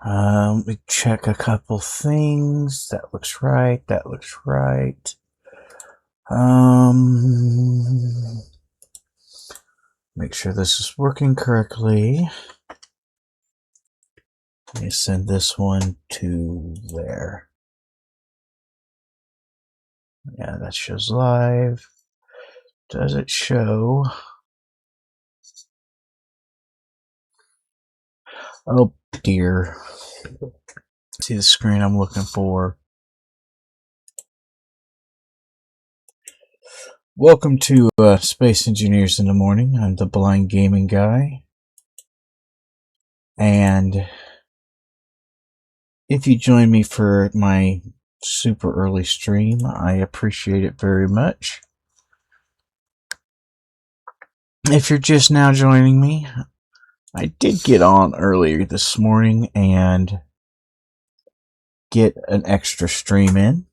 Let me check a couple things. That looks right. That looks right. Make sure this is working correctly. Let me send this one to there. Yeah, that shows live. Does it show? Oh dear. See the screen I'm looking for. Welcome to Space Engineers in the Morning. I'm the Blind Gaming Guy. And if you join me for my super early stream, I appreciate it very much. If you're just now joining me, I did get on earlier this morning and get an extra stream in.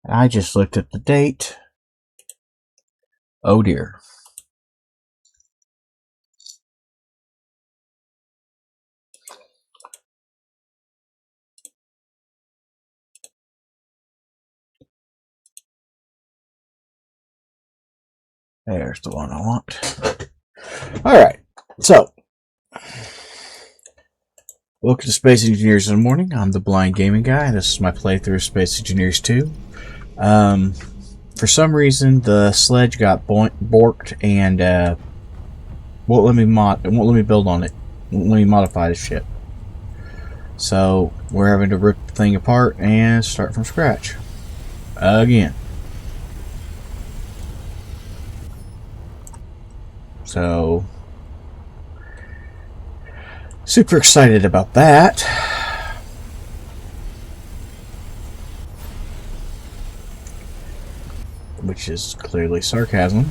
I just looked at the date. Oh dear. There's the one I want. Alright, so welcome to Space Engineers in the Morning. I'm the Blind Gaming Guy. This is my playthrough of Space Engineers 2. For some reason, the sledge got borked and won't let me build on it. Won't let me modify the ship. So we're having to rip the thing apart and start from scratch again. So super excited about that. Which is clearly sarcasm.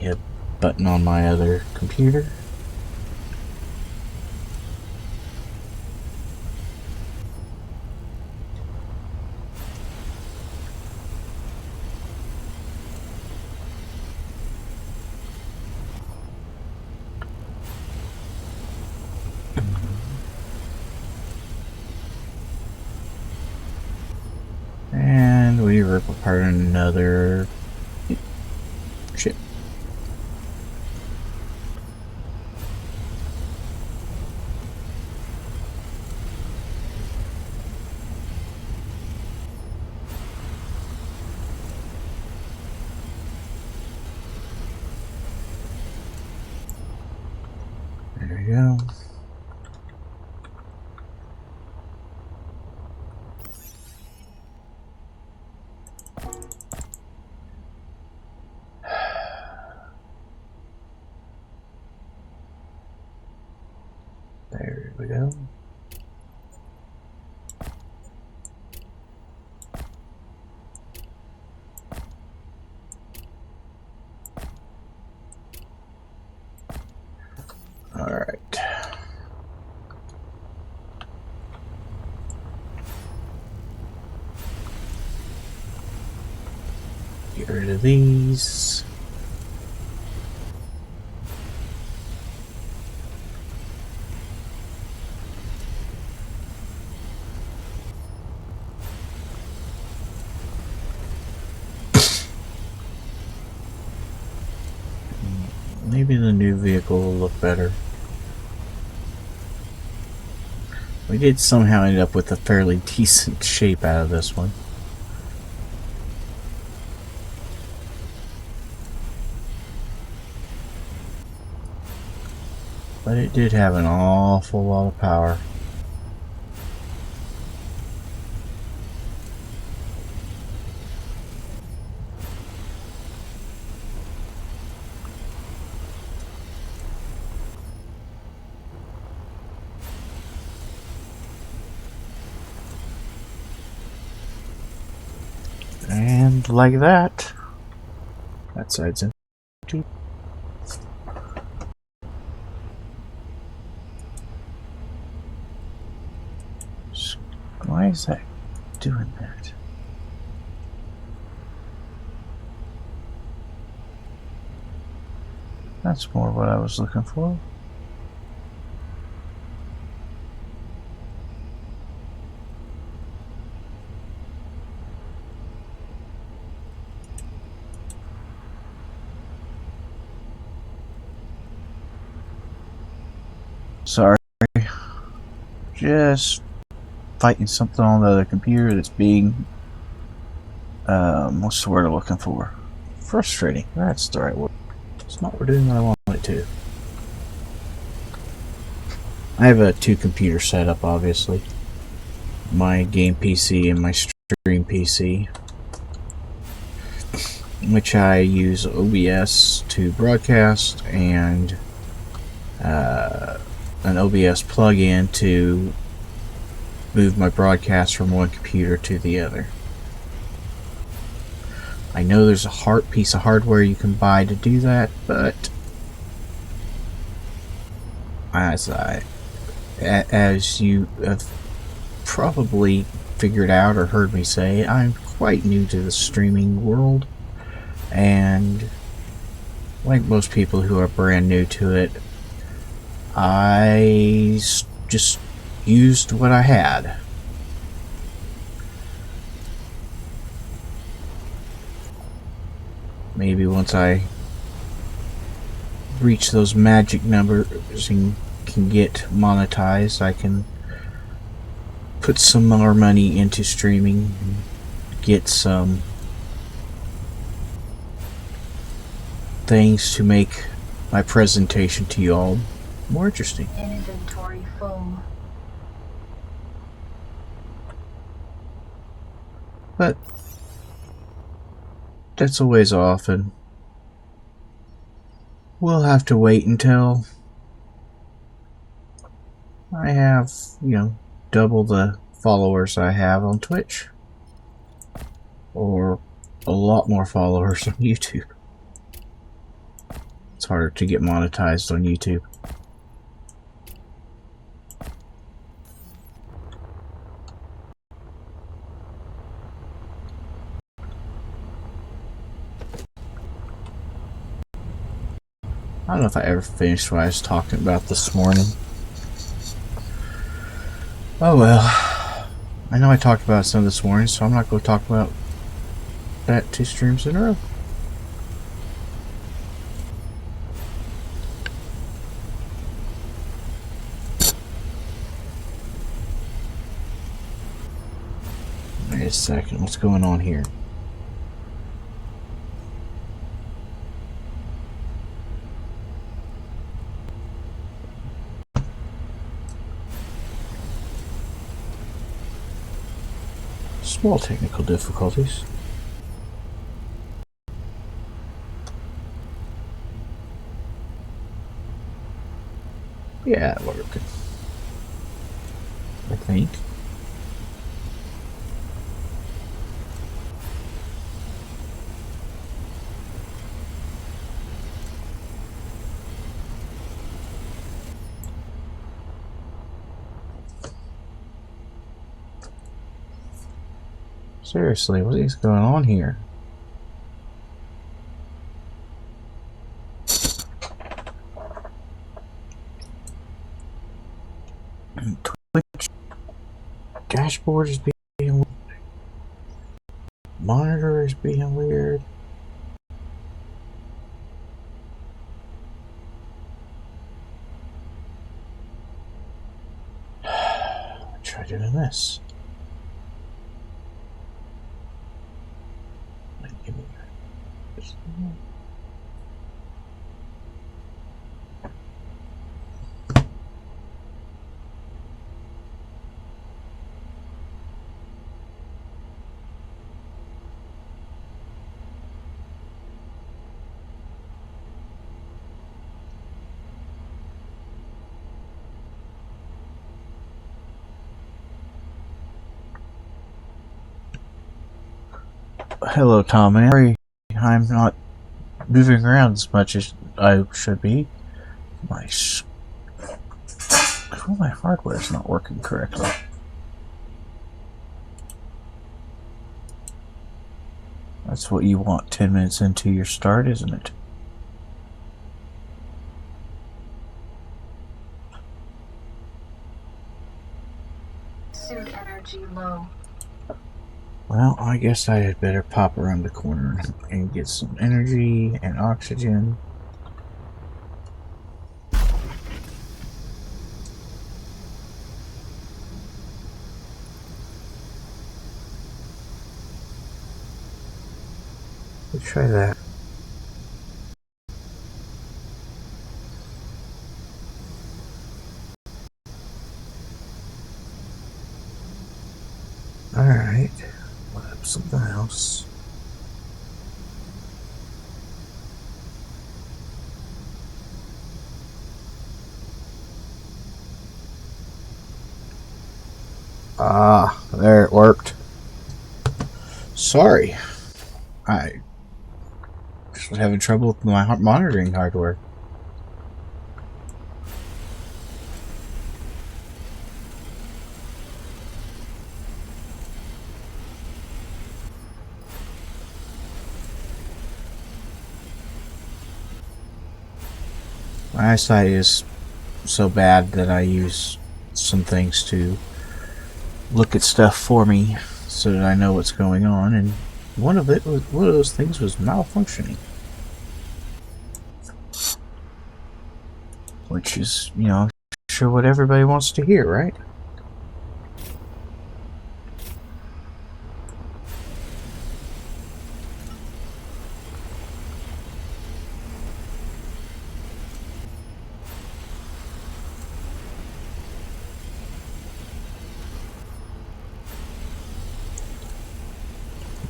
Hit button on my other computer. And we rip apart another ship. There we go. There we go. All right. Get rid of these. Maybe the new vehicle will look better. We did somehow end up with a fairly decent shape out of this one. But it did have an awful lot of power. And like that, that side's in. Why is that doing that? That's more what I was looking for. Sorry. Just fighting something on the other computer that's being, what's the word I'm looking for? Frustrating. That's the right word. It's not doing what I want it to. I have a 2-computer setup, obviously. My game PC and my stream PC, which I use OBS to broadcast and an OBS plug-in to move my broadcast from one computer to the other. I know there's a piece of hardware you can buy to do that, but as you have probably figured out or heard me say, I'm quite new to the streaming world, and like most people who are brand new to it, I just used what I had. Maybe once I reach those magic numbers and can get monetized, I can put some more money into streaming and get some things to make my presentation to you all more interesting. Inventory full. But that's a ways off, and we'll have to wait until I have, double the followers I have on Twitch, or a lot more followers on YouTube. It's harder to get monetized on YouTube. I don't know if I ever finished what I was talking about this morning. Oh well. I know I talked about some this morning, so I'm not going to talk about that 2 streams in a row. Wait a second, what's going on here? Small technical difficulties. Yeah, working. I think. Seriously, what is going on here? Twitch dashboard is being weird. Monitor is being weird. Try doing this. Hello, Tom. I'm not moving around as much as I should be. My hardware is not working correctly. That's what you want 10 minutes into your start, isn't it? Well, I guess I had better pop around the corner and get some energy and oxygen. Let's try that. Alright. What up? Something else. Ah, there it worked. Sorry. I just was having trouble with my monitoring hardware. My eyesight is so bad that I use some things to look at stuff for me so that I know what's going on, and one of those things was malfunctioning. Which is, you know, sure what everybody wants to hear, right?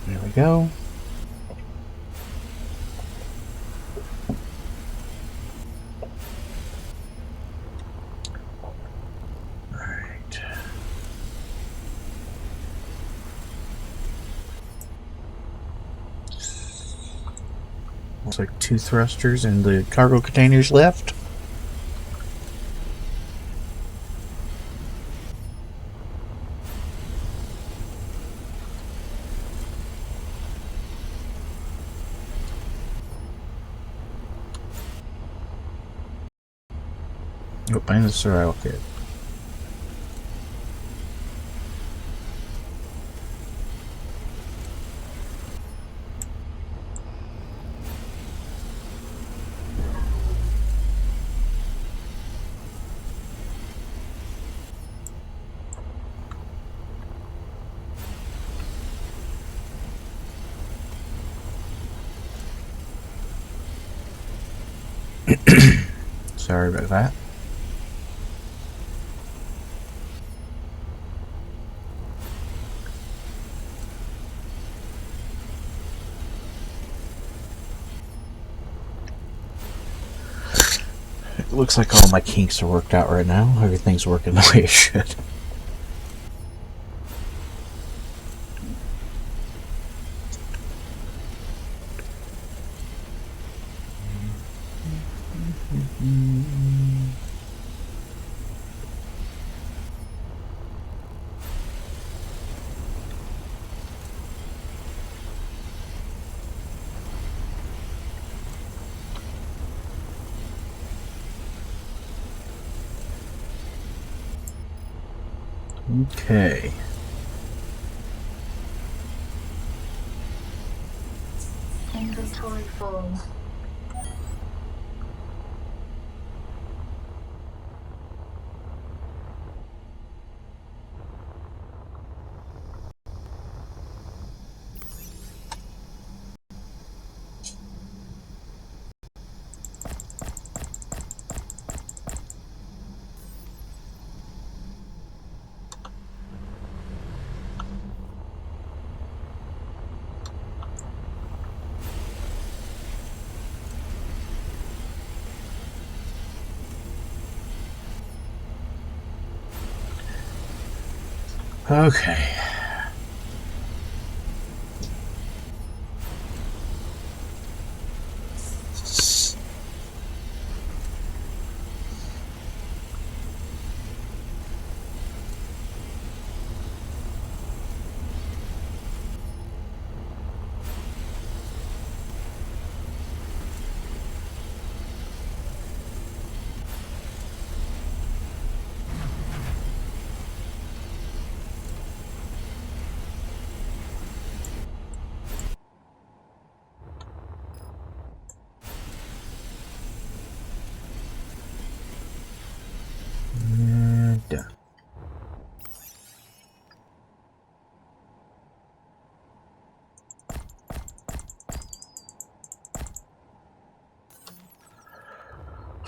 There we go. Alright. Looks like 2 thrusters and the cargo containers left. Oh, and the survival kit. Sorry about that. It looks like all my kinks are worked out right now. Everything's working the way it should. Okay. Inventory full. Okay.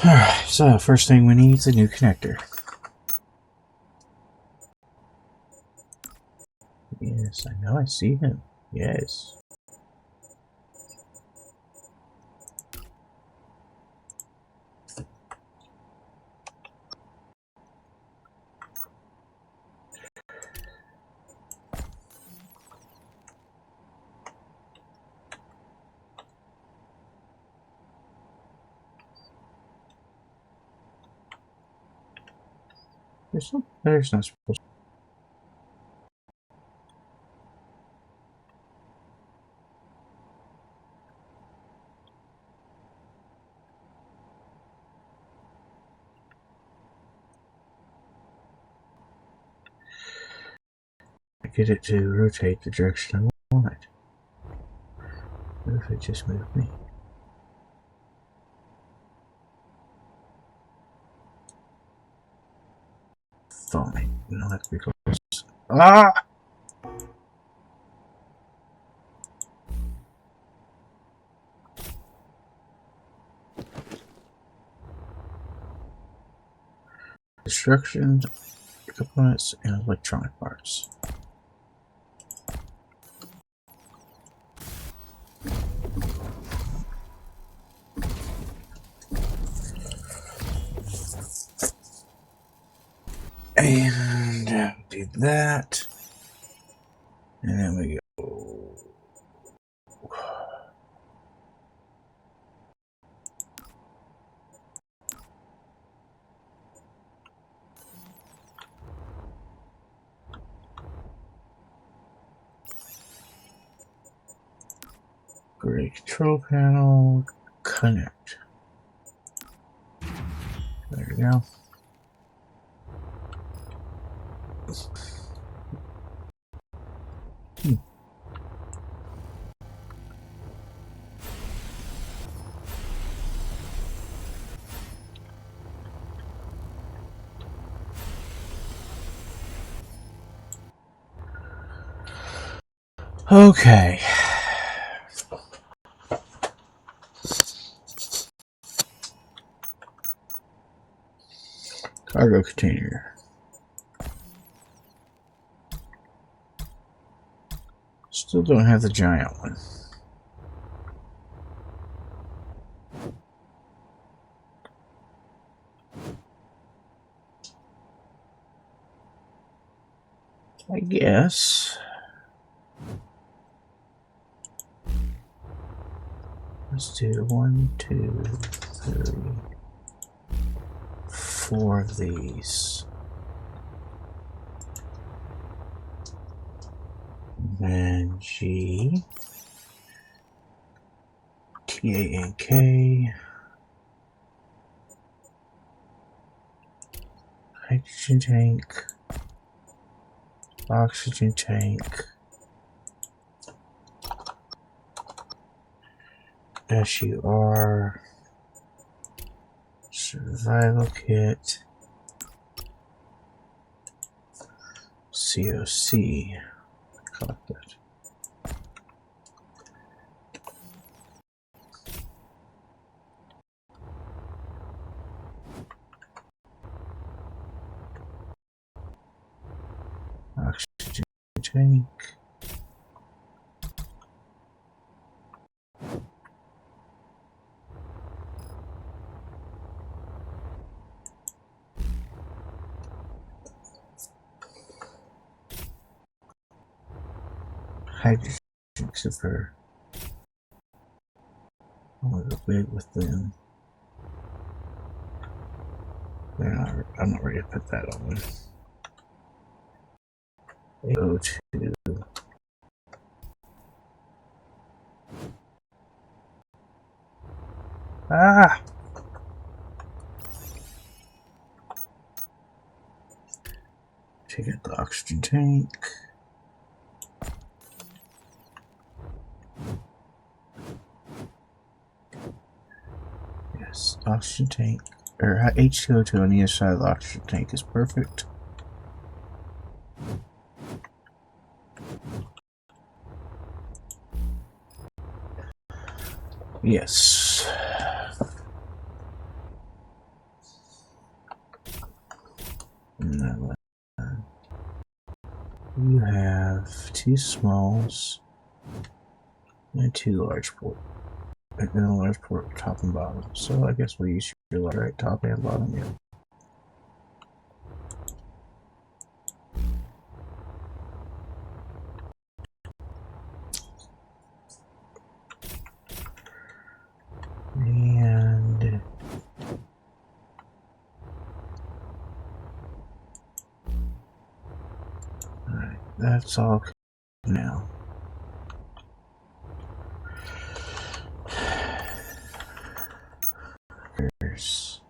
Alright, so first thing we need is a new connector. Yes, I know I see him. Yes. There's not supposed to. Get it to rotate the direction I want it. What if it just moved me? Fine. You don't have to be close. Ah! Instructions, components, and electronic parts. And do that. And then we go. Great control panel. Connect. There we go. Okay. Cargo container. Still don't have the giant one. I guess. Let's do 1, 2, 3, 4 of these. And G, T, A, N, K, hydrogen tank, oxygen tank, SUR, survival kit, COC. Collect that. Oxygen tank. Hydrogen super. I'm gonna go big with them. I'm not ready to put that on. AO2. Ah! Take out the oxygen tank. Yes, oxygen tank. Or H2O2 on the other side of the oxygen tank is perfect. Yes. You have 2 smalls and 2 large port. And then a large port top and bottom. So I guess we'll use your large, right, top and bottom, yeah. And alright, that's all now. Here's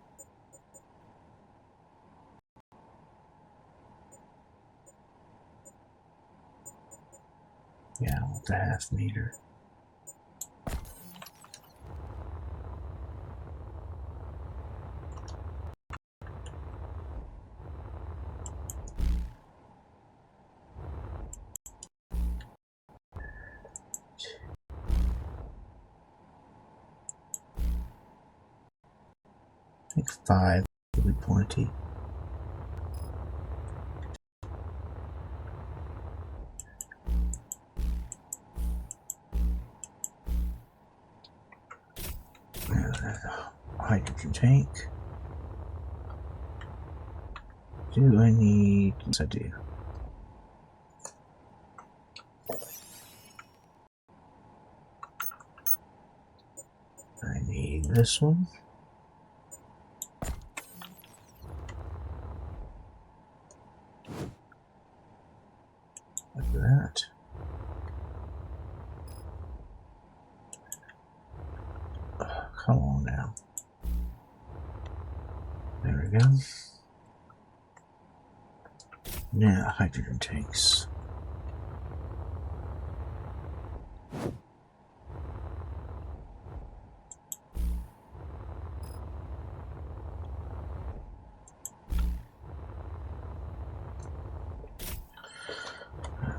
yeah, with the half meter. I think 5 will be plenty. Hydrogen tank. Do I need? Yes, I do. I need this one. Like that. Oh, come on now. There we go. Now, hydrogen tanks.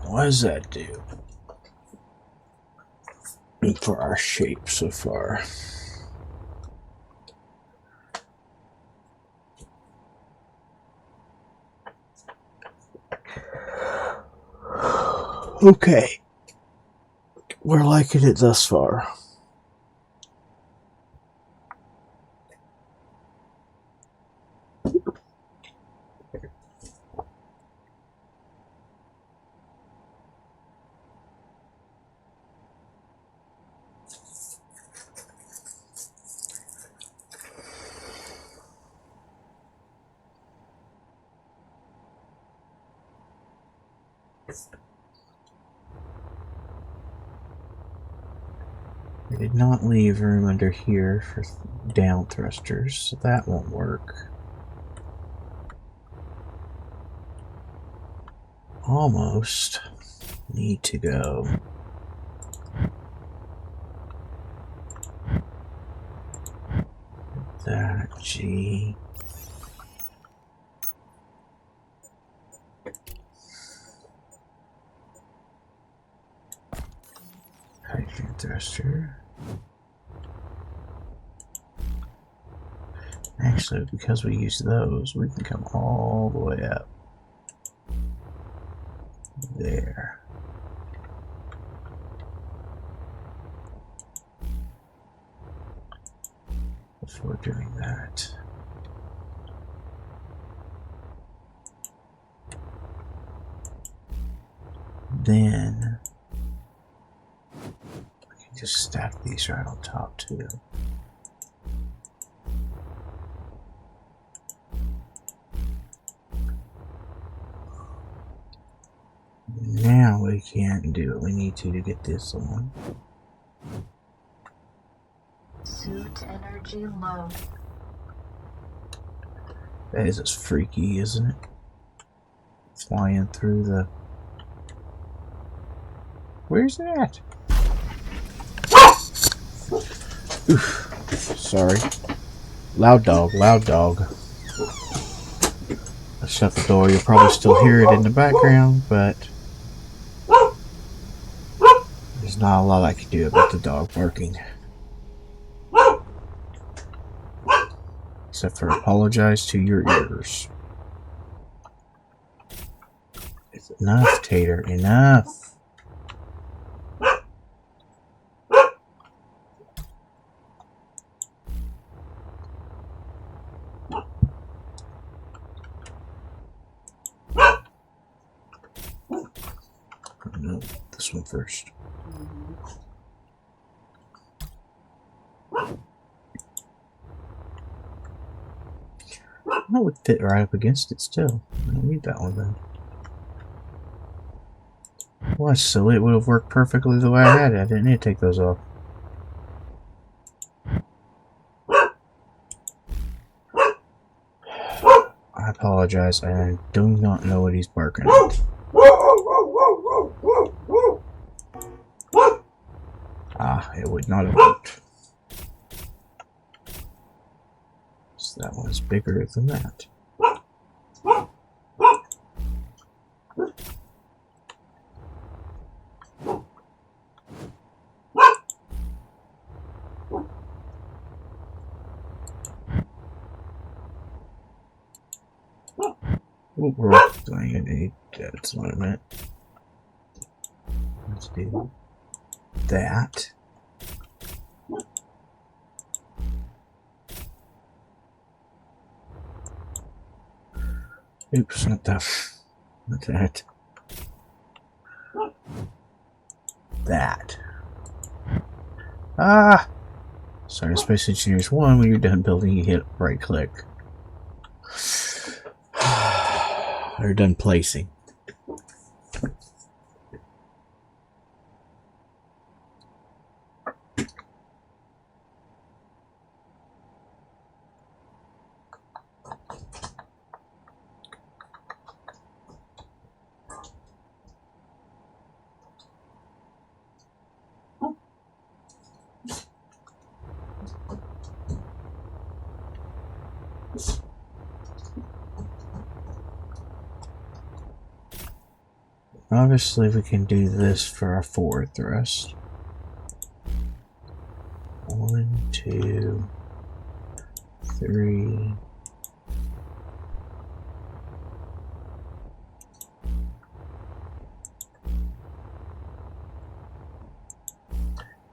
What does that do for our shape so far? Okay, we're liking it thus far. I did not leave room under here for down thrusters, so that won't work. Almost need to go. That G. Hydrogen thruster. Actually, because we use those, we can come all the way up there. Before doing that. Then I can just stack these right on top too. Now we can do what we need to get this on. Suit energy low. That is freaky, isn't it? Flying through the... Where's that? Oof. Sorry. Loud dog, loud dog. I'll shut the door. You'll probably still hear it in the background, but there's not a lot I can do about the dog barking. Except for apologize to your ears. It's Enough, Tater, enough. No, this one first. That would fit right up against it still. I don't need that one then. What? So it would have worked perfectly the way I had it. I didn't need to take those off. I apologize. I do not know what he's barking at. Ah, it would not have worked. So that one's bigger than that. Oh, we're doing it. That's what I meant. Let's do that. Oops, not that. Not that. That. Ah! Sorry, Space Engineers 1, when you're done building, you hit right click. You're done placing. Obviously, we can do this for our forward thrust. 1, 2, 3.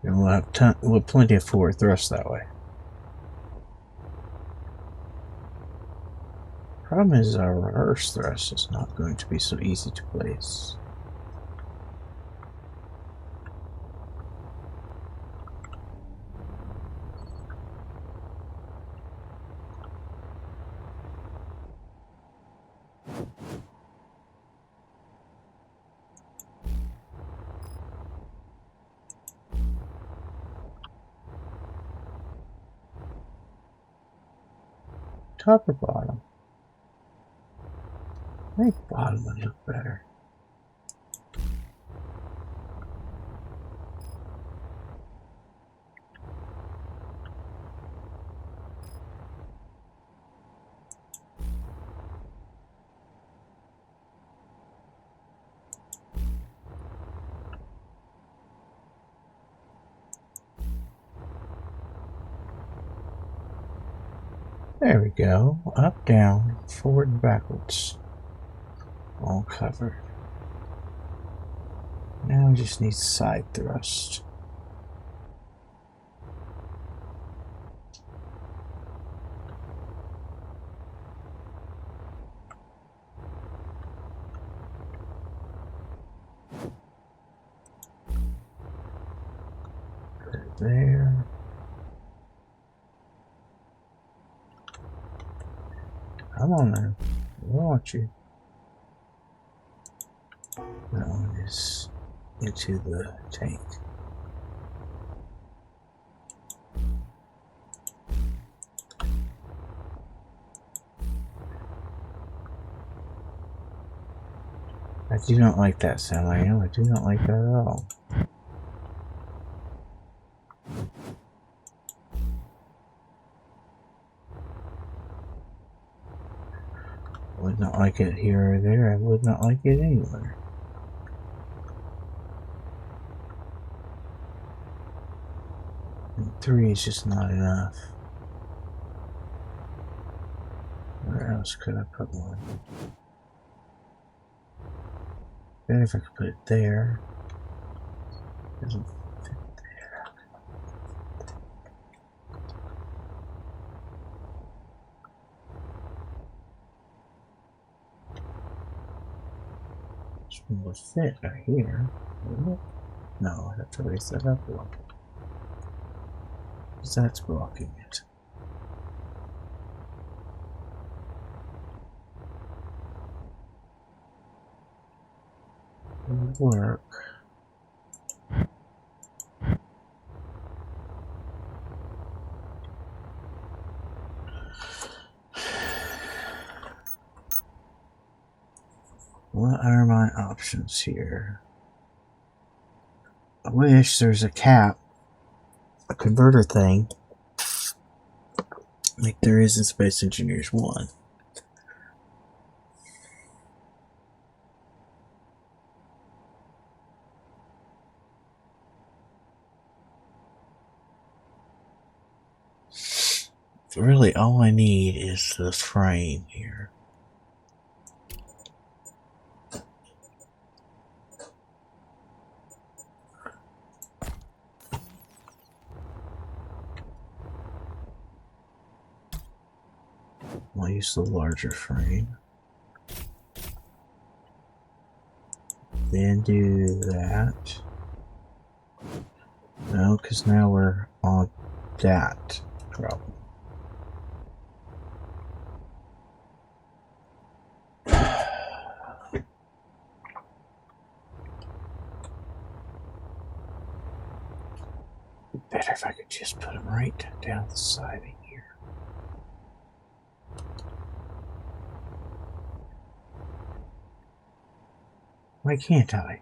And we'll have plenty of forward thrust that way. Problem is, our reverse thrust is not going to be so easy to place. Top or bottom? I think bottom would look better. There we go. Up, down, forward, and backwards. All covered. Now we just need side thrust. Put it there. Come on now. I want you. That one is into the tank. I do not like that sound. I know. I do not like that at all. I would not like it here or there. I would not like it anywhere. And 3 is just not enough. Where else could I put one? Better if I could put it there. Doesn't fit there. This one would fit right here, wouldn't it? No, I'd have to raise that up a little. Because that's blocking it. It would work. What are my options here? I wish there's a cap, a converter thing, like there is in Space Engineers 1. Really, all I need is the frame here. I'll use the larger frame. Then do that. No, because now we're on that problem. Better if I could just put them right down the side of here. Why can't I?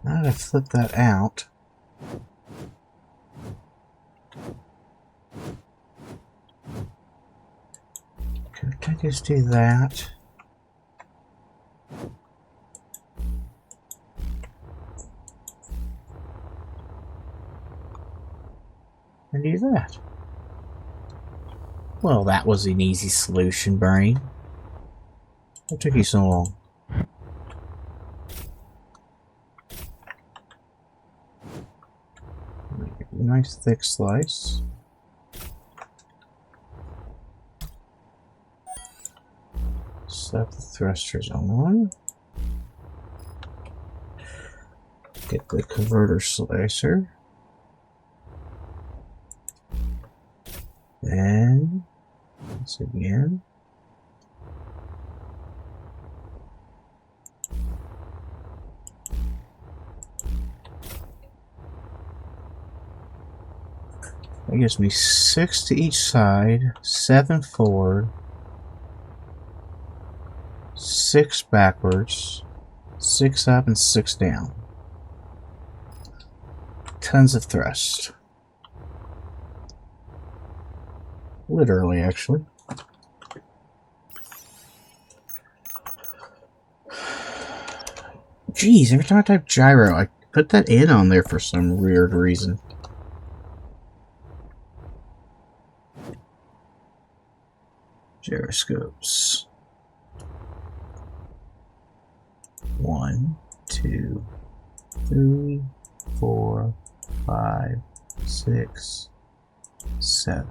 Now that I flip that out, could I just do that? And do that. Well, that was an easy solution, brain. What took you so long? Nice thick slice. Set the thrusters on. Get the converter slicer. And once again. That gives me 6 to each side, 7 forward, 6 backwards, 6 up, and 6 down. Tons of thrust. Literally, actually. Jeez, every time I type gyro, I put that in on there for some weird reason. Gyroscopes. 1, 2, 3, 4, 5, 6, 7.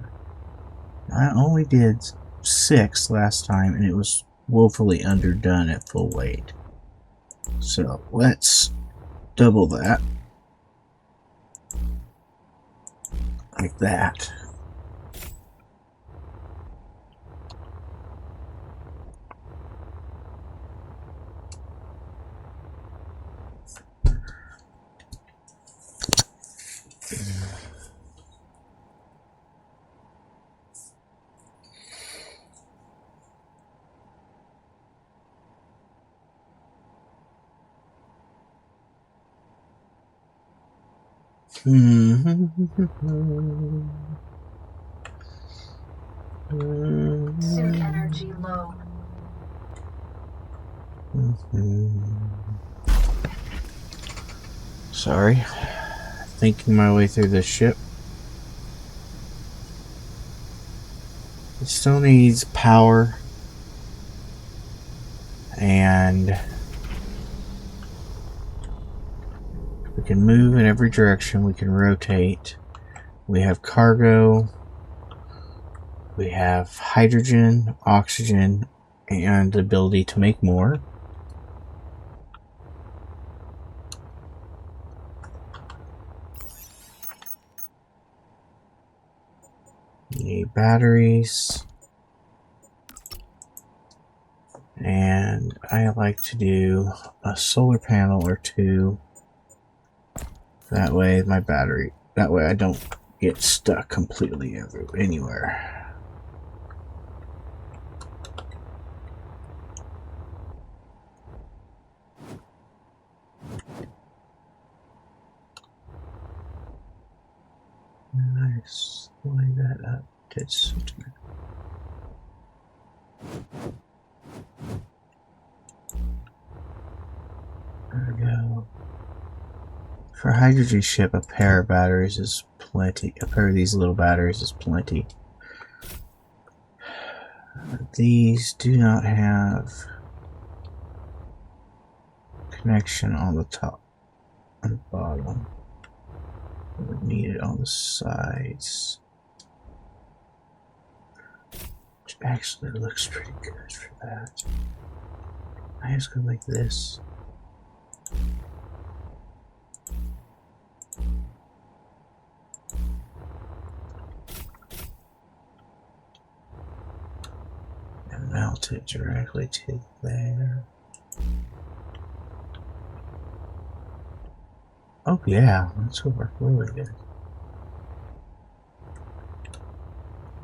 I only did 6 last time, and it was woefully underdone at full weight. So let's double that. Like that. Suit energy low. Sorry. Thinking my way through this ship. It still needs power and we can move in every direction. We can rotate. We have cargo. We have hydrogen, oxygen, and the ability to make more. We need batteries. And I like to do a solar panel or two. That way I don't get stuck completely anywhere. Nice. Lay that up. That's there we go. For a hydrogen ship, a pair of batteries is plenty. A pair of these little batteries is plenty. These do not have connection on the top and bottom. We would need it on the sides. Which actually looks pretty good for that. I just go like this. And mount it directly to there. Oh yeah, that's gonna work really good.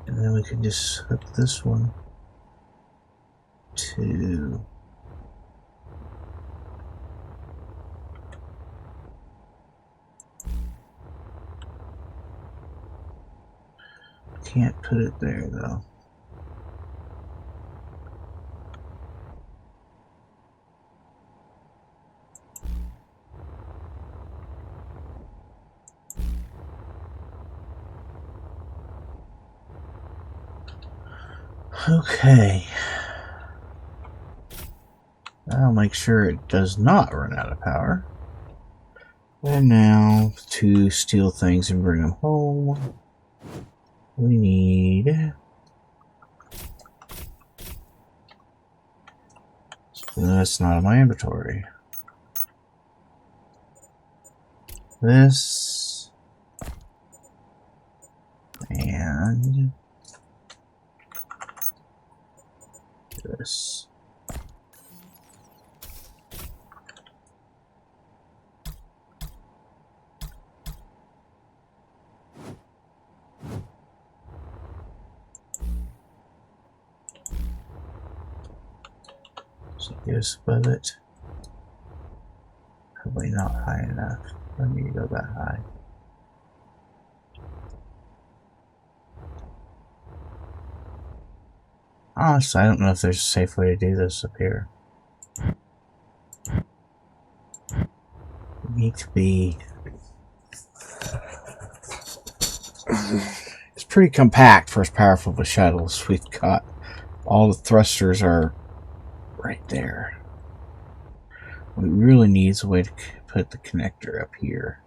And then we can just hook this one to can't put it there though. Okay. I'll make sure it does not run out of power. And now, to steal things and bring them home, we need... That's not in my inventory. This... And... this. So just above it. Probably not high enough. I need to go that high. Honestly, I don't know if there's a safe way to do this up here. We need to be... It's pretty compact for as powerful of a shuttles. We've got all the thrusters are right there. What we really need is a way to put the connector up here.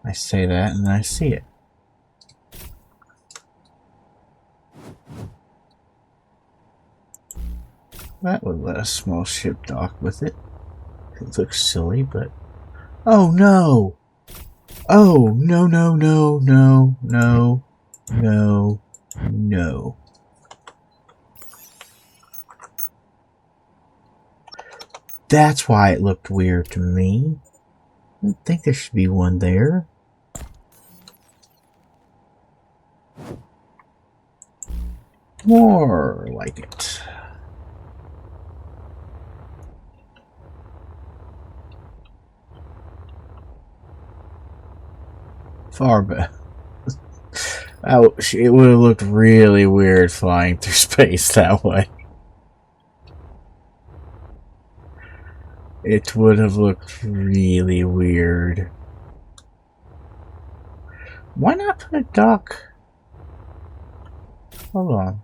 I say that and then I see it. That would let a small ship dock with it. It looks silly, but... Oh no! Oh, no, no, no, no, no, no, no. That's why it looked weird to me. I don't think there should be one there. More like it. Far back. Ouch, it would have looked really weird flying through space that way. It would have looked really weird. Why not put a dock Hold on.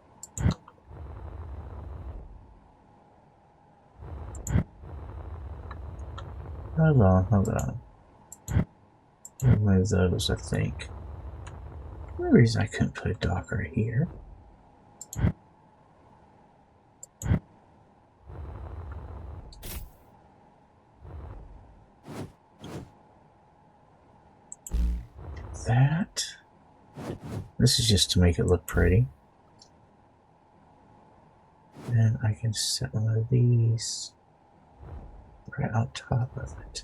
Hold on. One of those, I think. For some reason I couldn't put a dock right here. That. This is just to make it look pretty. And I can set one of these right on top of it.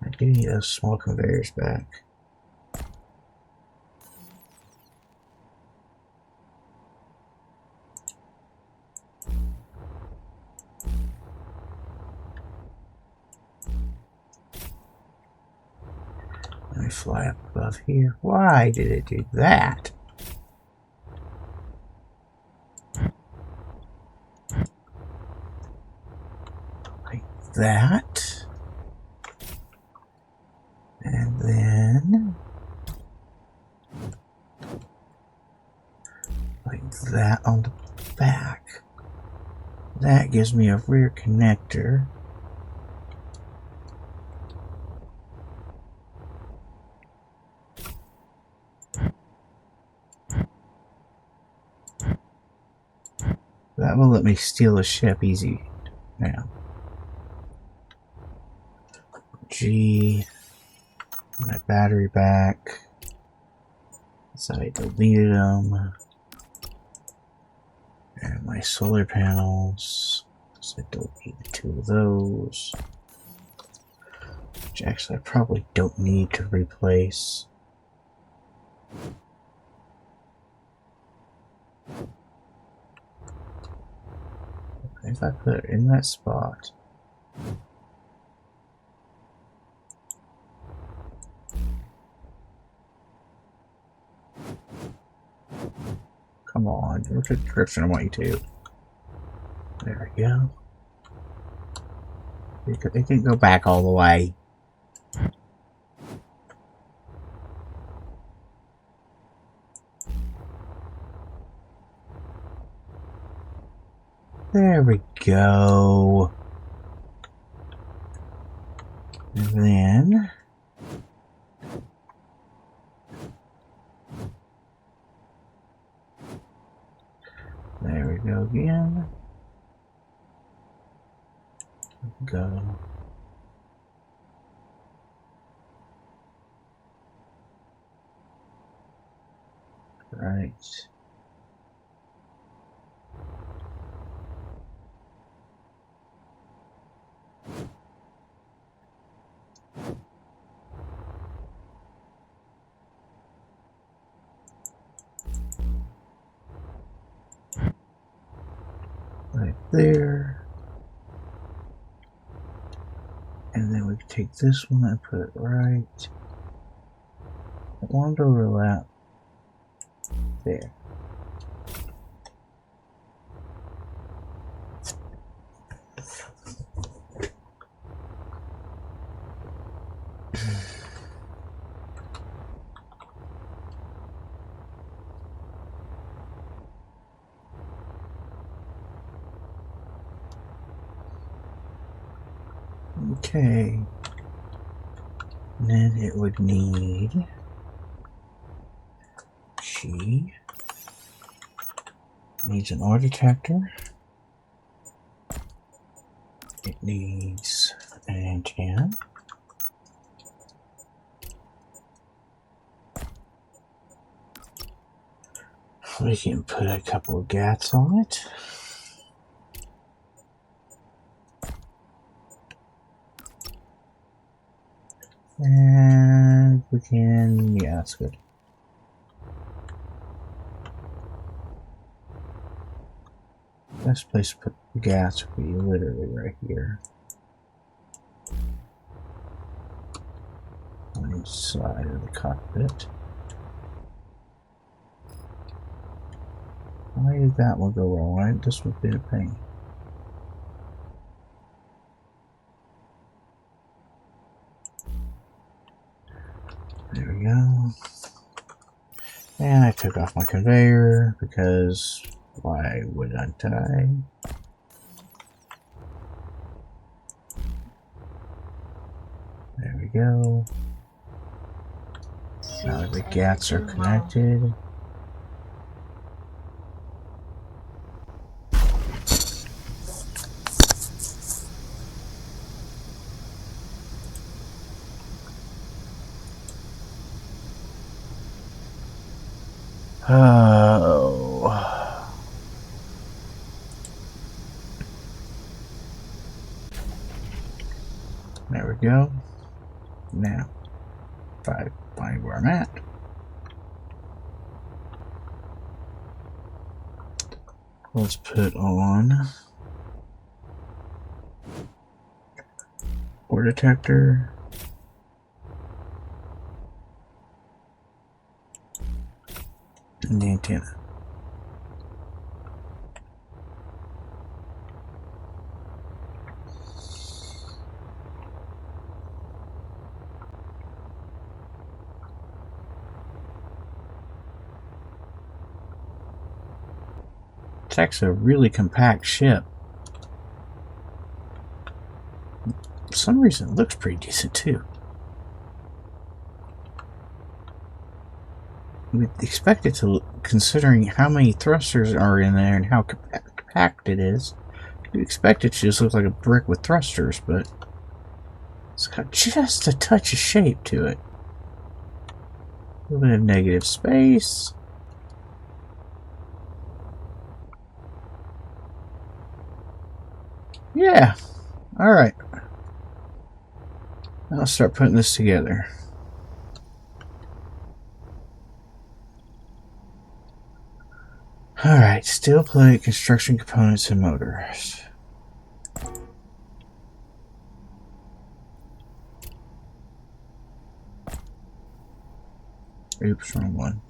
I do need those small conveyors back. Let me fly up above here. Why did it do that? Like that. And then like that on the back. That gives me a rear connector. That will let me steal a ship easy now. G. My battery back. So I deleted them. And my solar panels. So I deleted 2 of those. Which actually I probably don't need to replace. If I put it in that spot. Come on, look at the description. I want you to. There we go. It can go back all the way. There we go. And then there we go again. Go. Right. Right there. And then we can take this one and put it right. I want to overlap there. Okay. And then it would need G. Needs an ore detector. It needs an antenna. We can put a couple of gats on it. And we can, yeah, that's good. Best place to put the gas would be literally right here. On each side of the cockpit. Why did that one go wrong? Why did this one be a pain? There we go. And I took off my conveyor because why wouldn't I? There we go. Now the gats are connected. Oh. There we go. Now, if I find where I'm at. Let's put on ore detector. And the antenna. It's actually a really compact ship. For some reason it looks pretty decent too. We'd expect it to, considering how many thrusters are in there and how compact it is, you'd expect it to just look like a brick with thrusters, but it's got just a touch of shape to it. A little bit of negative space. Yeah, alright. I'll start putting this together. Alright, steel plate, construction components, and motors. Oops, wrong one.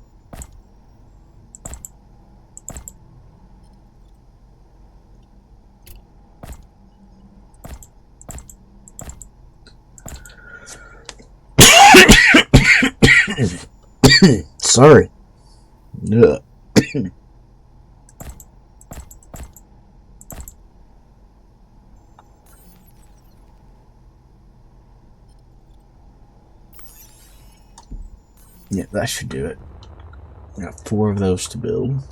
Sorry. Ugh. Yeah, that should do it. I got 4 of those to build.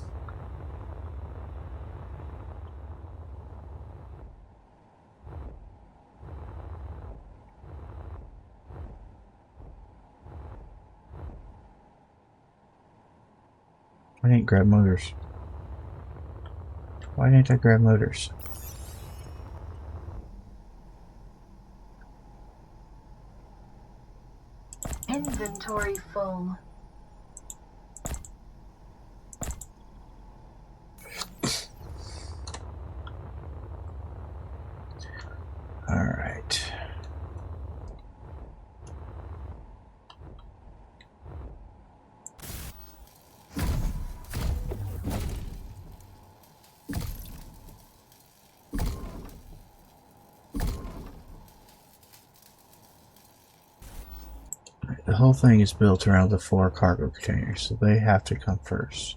I didn't grab motors. Why didn't I grab motors? Inventory full. Alright. The whole thing is built around the 4 cargo containers, so they have to come first.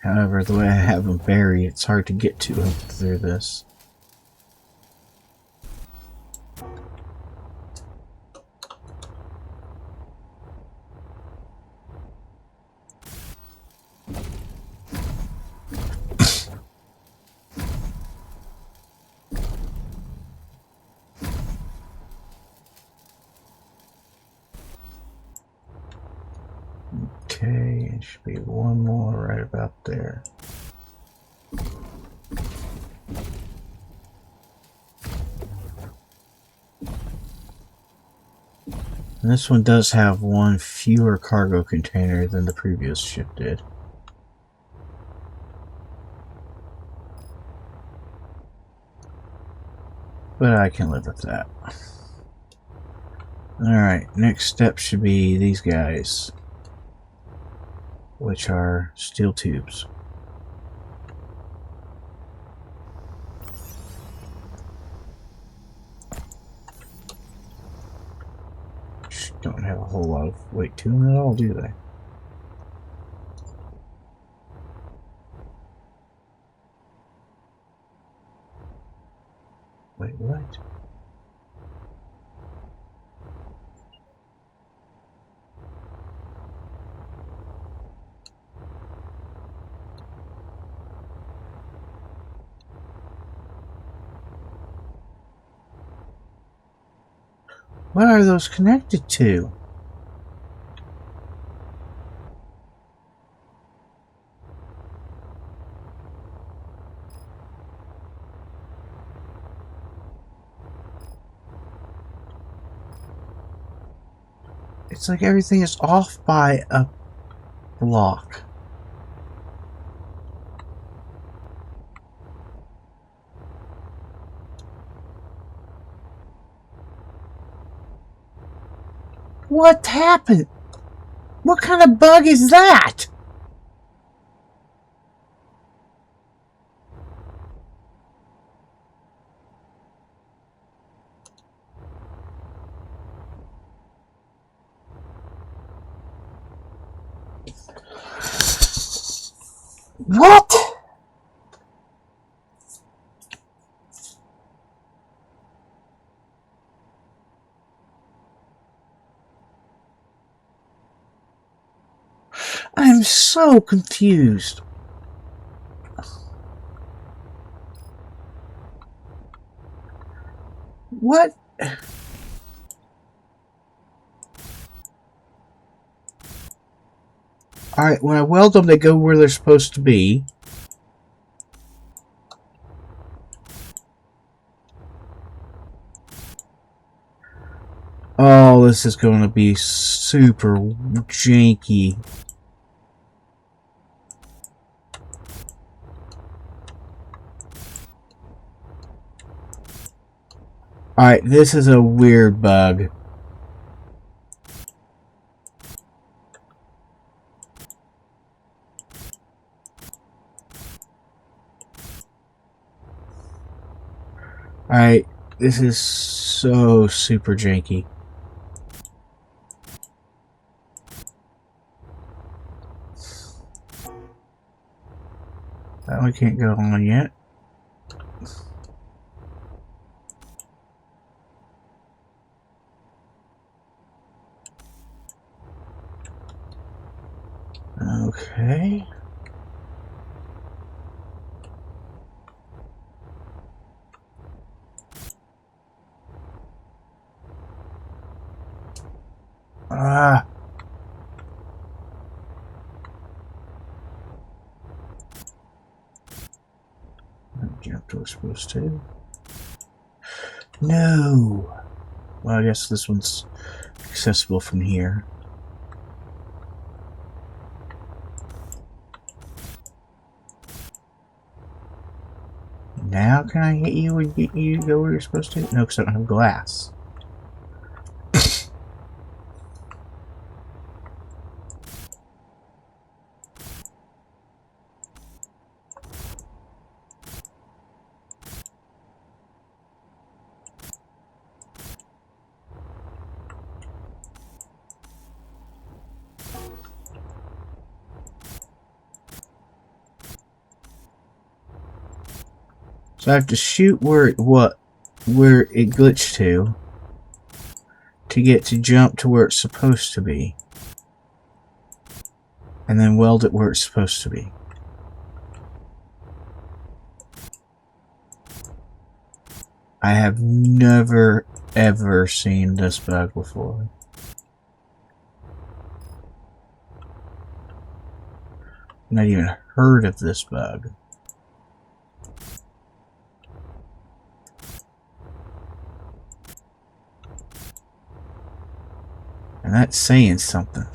However, the way I have them buried, it's hard to get to them through this. Okay, it should be one more right about there. And this one does have 1 fewer cargo container than the previous ship did. But I can live with that. Alright, next step should be these guys, which are steel tubes. Which don't have a whole lot of weight to them at all, do they? Wait, what? What are those connected to? It's like everything is off by a block. What happened? What kind of bug is that? What? I'm so confused. What? Alright, when I weld them, they go where they're supposed to be. Oh, this is going to be super janky. Alright, this is a weird bug. Alright, this is so super janky. That one can't go on yet. Okay. Ah. Jump to where it's supposed to. No. Well, I guess this one's accessible from here. Now can I hit you and get you to go where you're supposed to? No, because I don't have glass. So I have to shoot where it glitched to get to jump to where it's supposed to be. And then weld it where it's supposed to be. I have never ever seen this bug before. Not even heard of this bug. And that's saying something.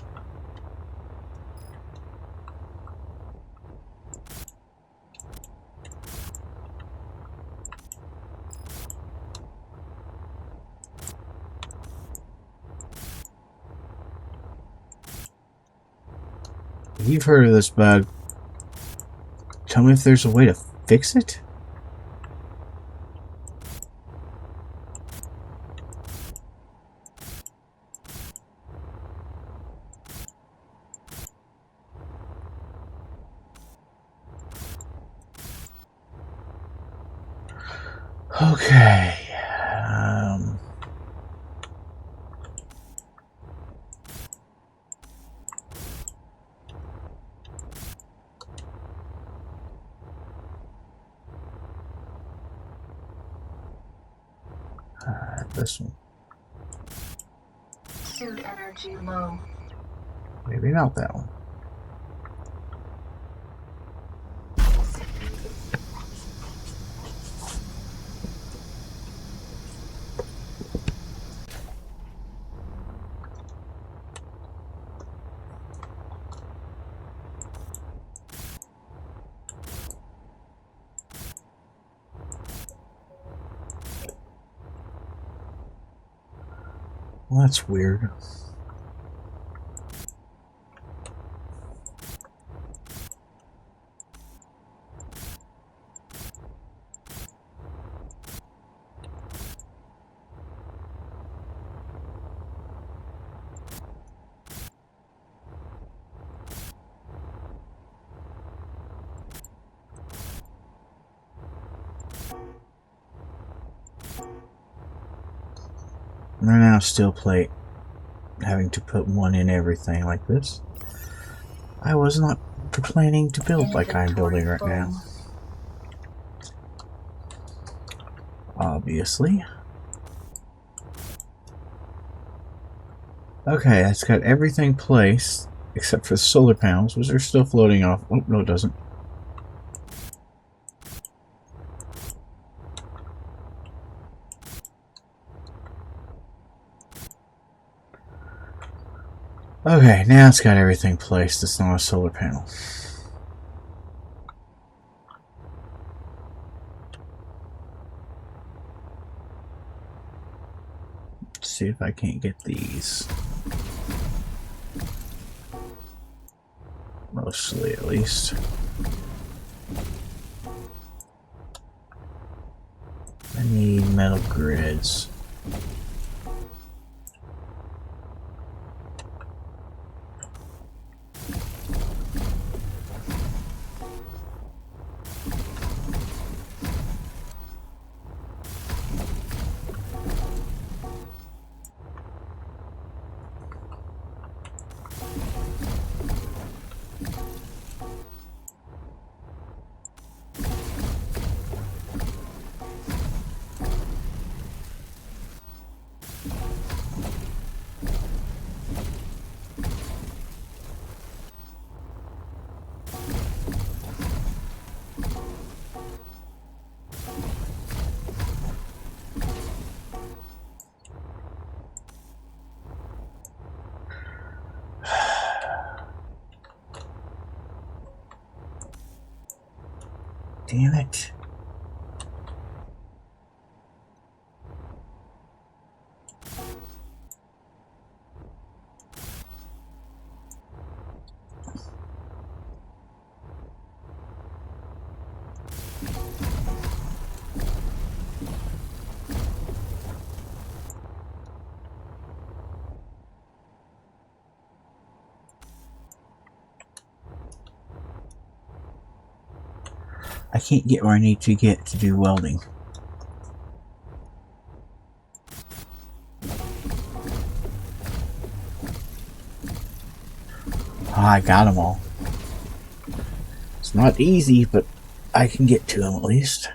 You've heard of this bug. Tell me if there's a way to fix it? Okay. This one. Suit energy low. Maybe not that one. Well, that's weird. Right now, steel plate. Having to put one in everything like this. I was not planning to build like I'm building right now. Obviously. Okay, that's got everything placed except for the solar panels, which are still floating off. Oh, no, it doesn't. Okay, now it's got everything placed. It's not a solar panel. Let's see if I can't get these. Mostly, at least. I need metal grids. Damn it. I can't get where I need to get to do welding. Oh, I got them all. It's not easy, but I can get to them at least.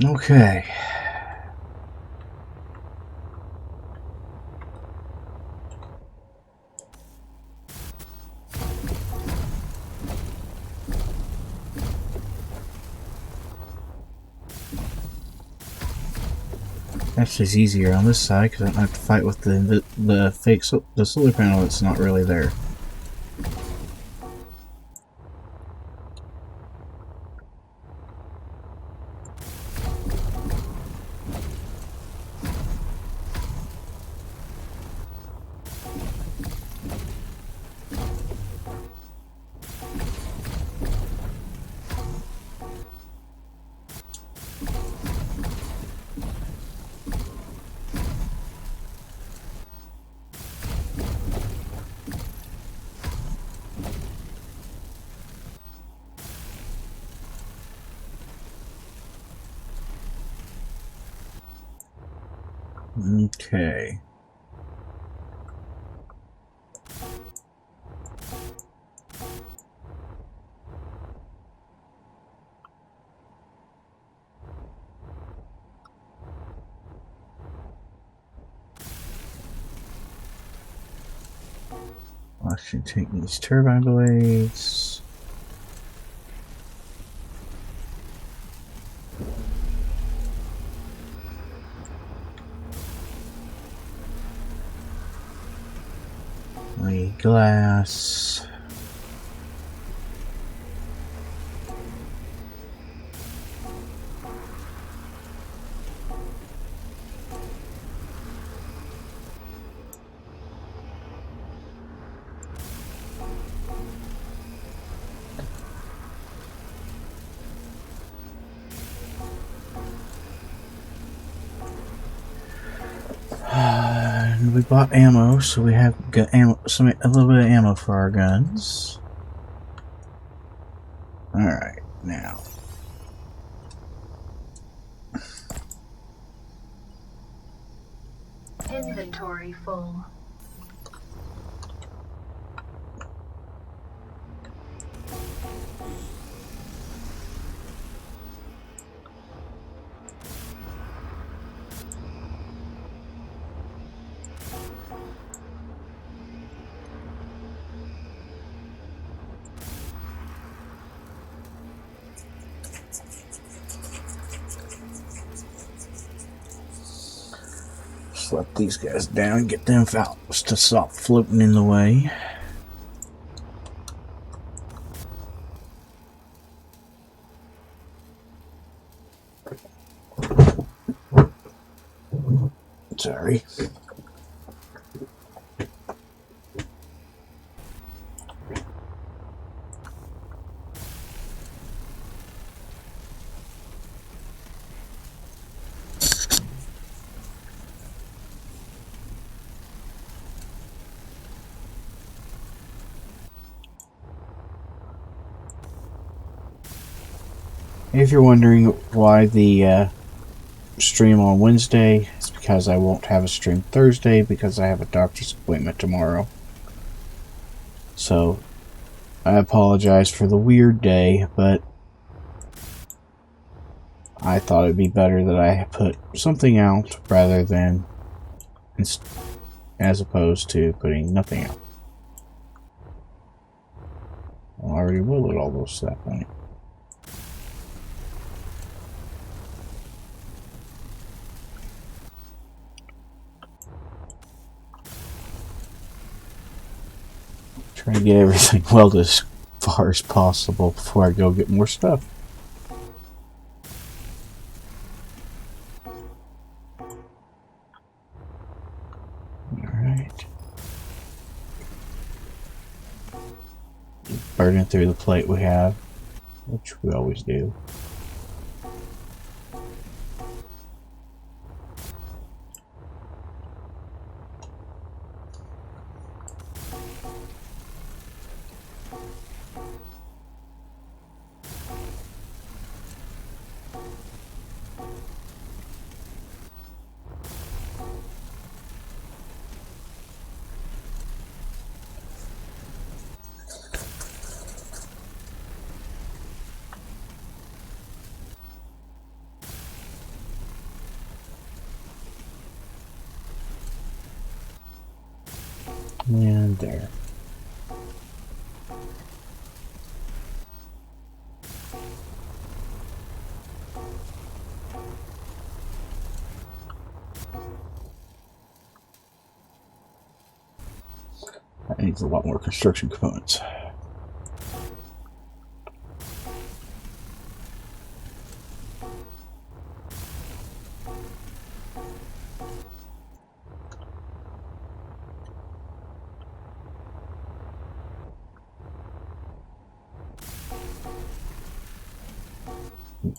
Okay. Actually, it's easier on this side because I don't have to fight with the fake the solar panel that's not really there. Okay. I should take these turbine blades. My glass. And we bought ammo, so we have got ammo, a little bit of ammo for our guns. Alright, now. Inventory full. Just let these guys down, get them valves to stop floating in the way. Sorry. If you're wondering why the stream on Wednesday, it's because I won't have a stream Thursday because I have a doctor's appointment tomorrow. So, I apologize for the weird day, but I thought it'd be better that I put something out rather than, as opposed to putting nothing out. I already will it almost to that point. Try to get everything welded as far as possible before I go get more stuff. Alright. Burning through the plate we have, which we always do. And there. That needs a lot more construction components.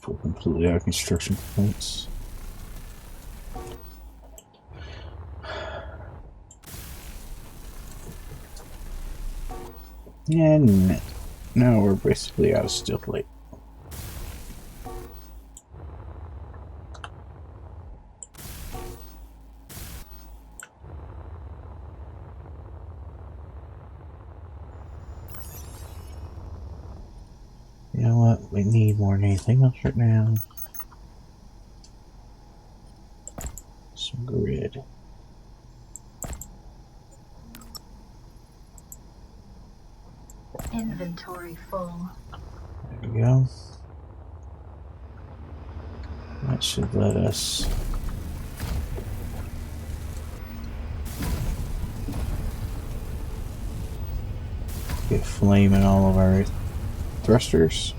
Pull completely out of construction components. And now we're basically out of steel plate. know what? We need more than anything else right now. Some grid. Inventory full. There we go. That should let us get flame in all of our thrusters.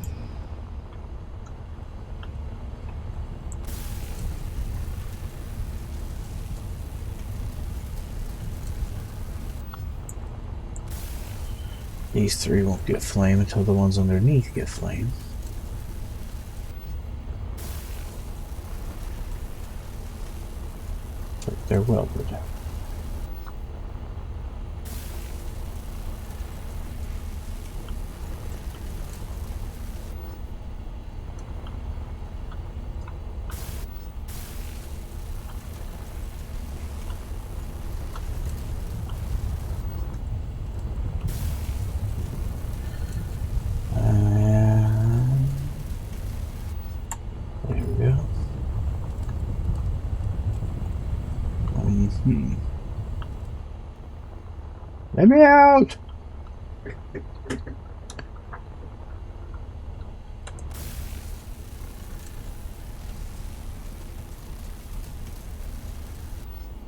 These three won't get flame until the ones underneath get flame. But they're welded. There we go. Let me out!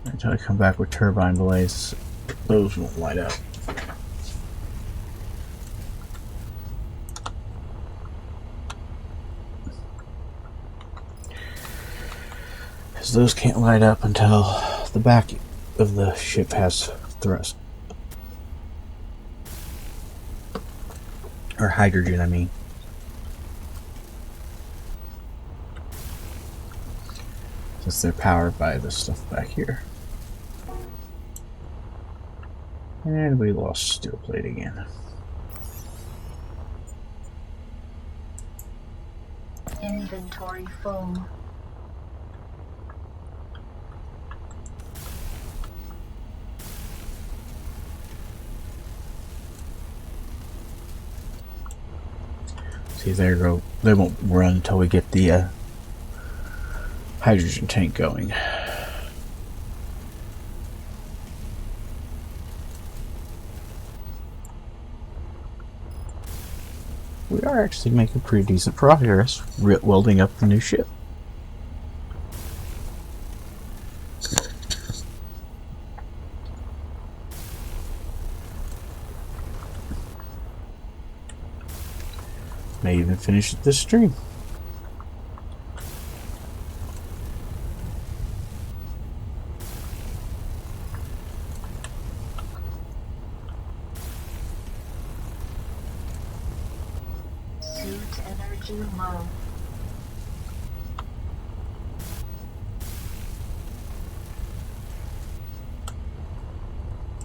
Until I come back with turbine blades, those won't light up. Because those can't light up until the back of the ship has thrust. Or hydrogen, I mean. Since they're powered by this stuff back here. And we lost steel plate again. Inventory full. See, there you go. They won't run until we get the hydrogen tank going. We are actually making pretty decent progress welding up the new ship. May even finish this stream. Suit energy low.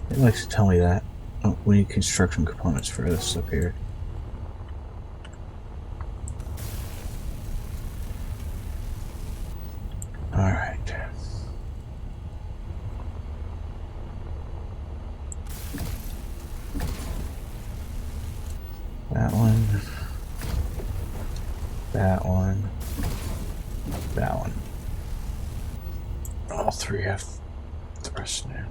It likes to tell me that. Oh, we need construction components for this up here. Alright. That one. That one. That one. All three have thrust now.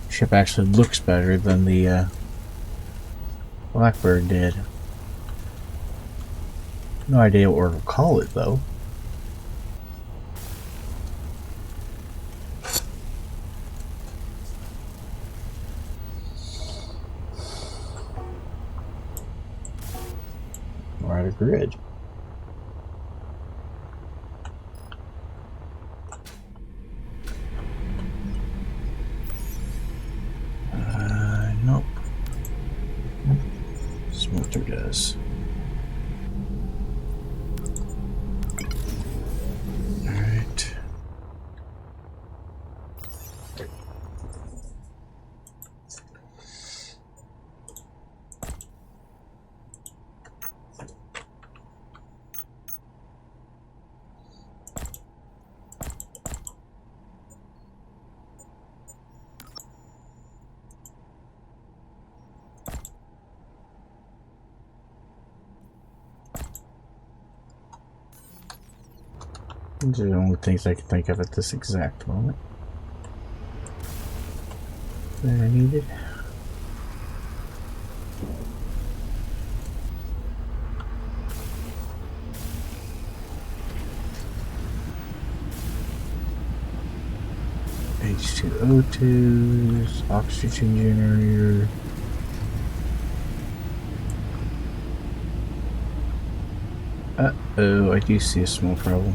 Ship actually looks better than the Blackbird did. No idea what we're gonna call it though. We're at a grid. Nope. Smelter does. Alright. These are the only things I can think of at this exact moment that I needed. H2O2s, oxygen generator. Uh-oh, I do see a small problem.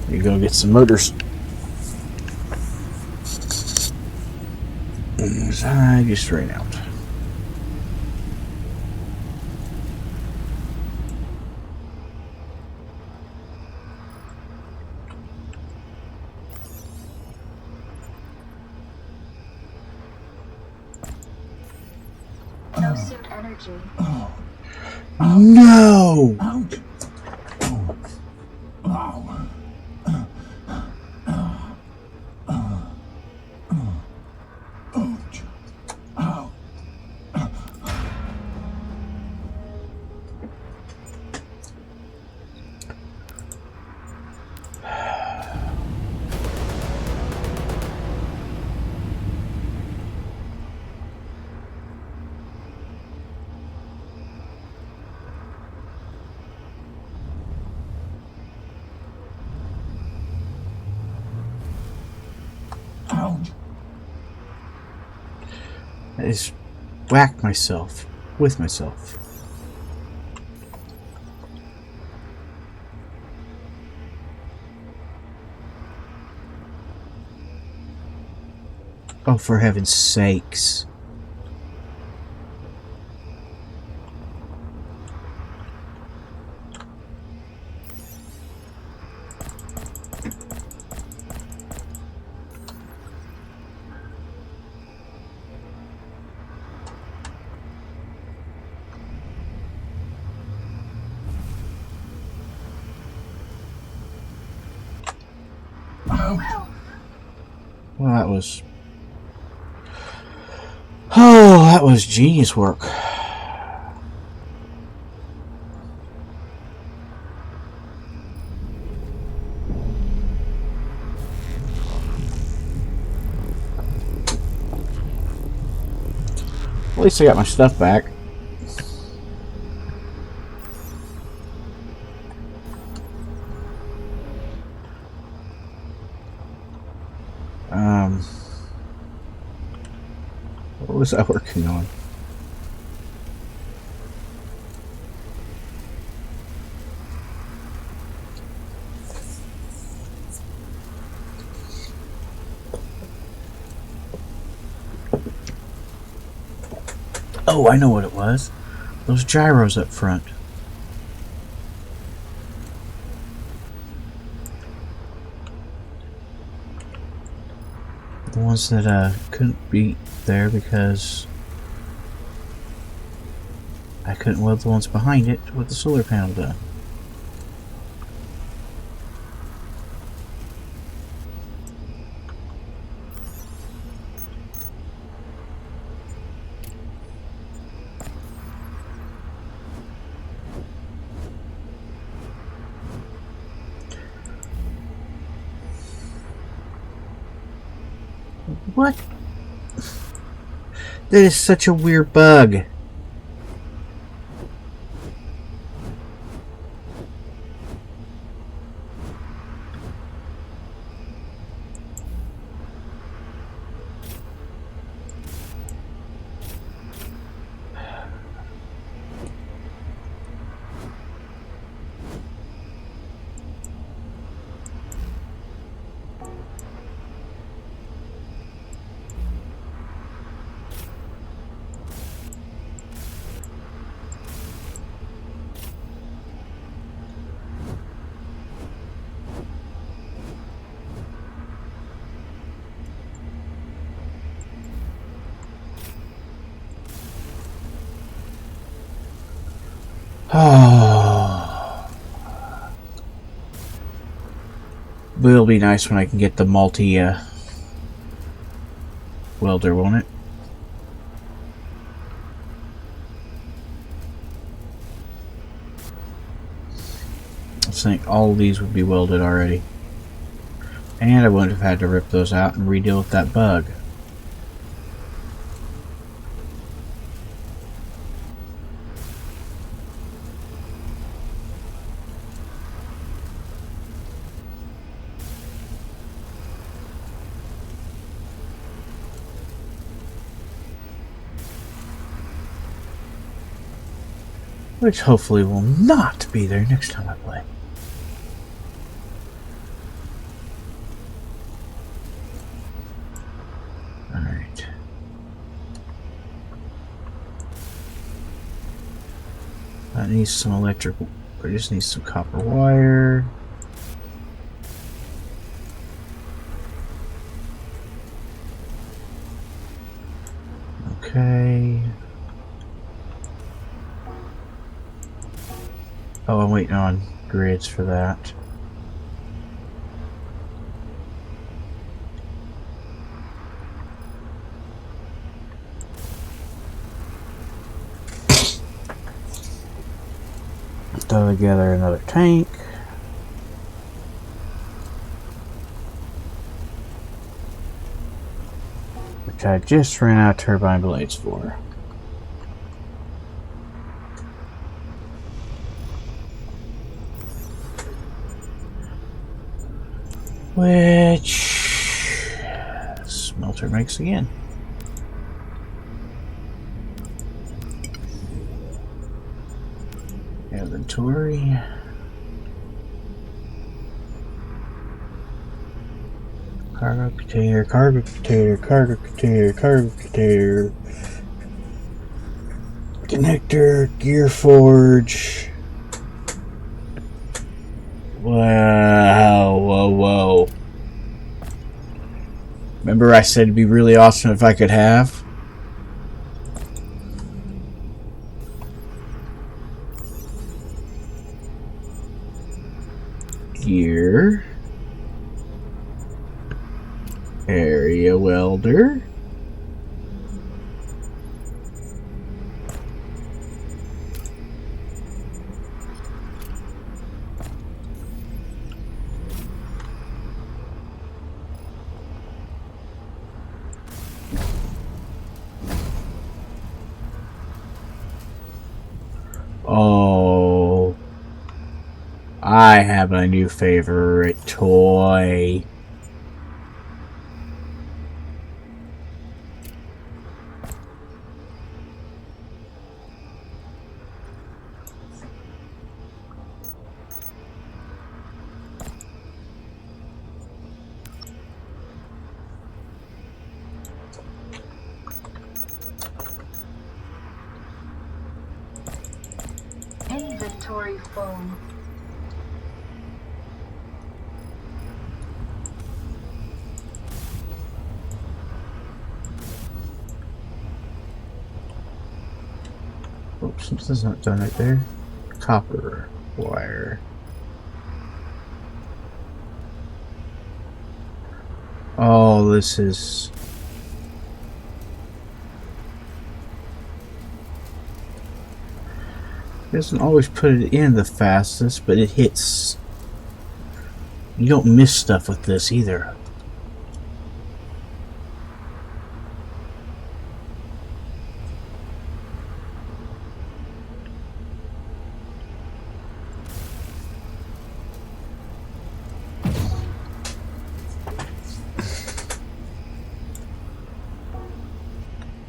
You go get some motors. I just ran out. No suit energy. No! Ouch. I just whacked myself with myself. Oh, for heaven's sakes. Well, that was... Oh, that was genius work. At least I got my stuff back. What was I working on? Oh, I know what it was. Those gyros up front. The ones that couldn't be there because I couldn't weld the ones behind it with the solar panel done. What? That is such a weird bug. Will be nice when I can get the multi welder, won't it? I think all of these would be welded already. And I wouldn't have had to rip those out and redeal with that bug. Which hopefully will not be there next time I play. Alright. That needs some electrical. I just need some copper wire. Okay. Oh, I'm waiting on grids for that. Throw together another tank. Which I just ran out of turbine blades for. Which smelter makes again. Inventory. Cargo container, cargo container, cargo container, cargo container. Connector, gear forge. Wow, whoa, whoa. Remember I said it'd be really awesome if I could have? Gear. Area welder. Oh, I have a new favorite toy. Inventory full. Oops, something's not done right there. Copper wire. Oh, this is... It doesn't always put it in the fastest, but it hits. You don't miss stuff with this either.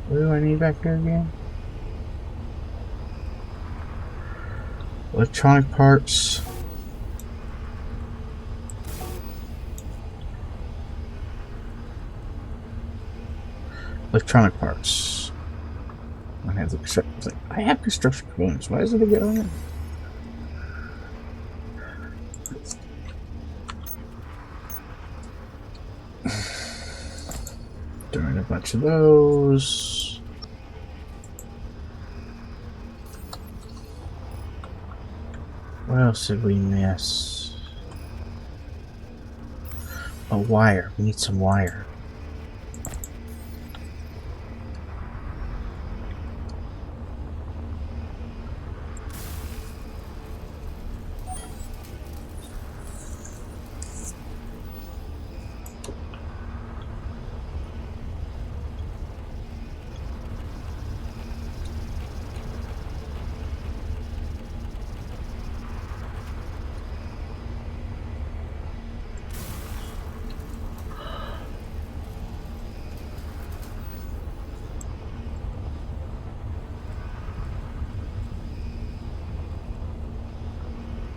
What do I need back here again? Electronic parts. Electronic parts. I have the construction. I have construction components. Why doesn't it get on it? Doing a bunch of those. What else did we miss? Oh, wire. We need some wire.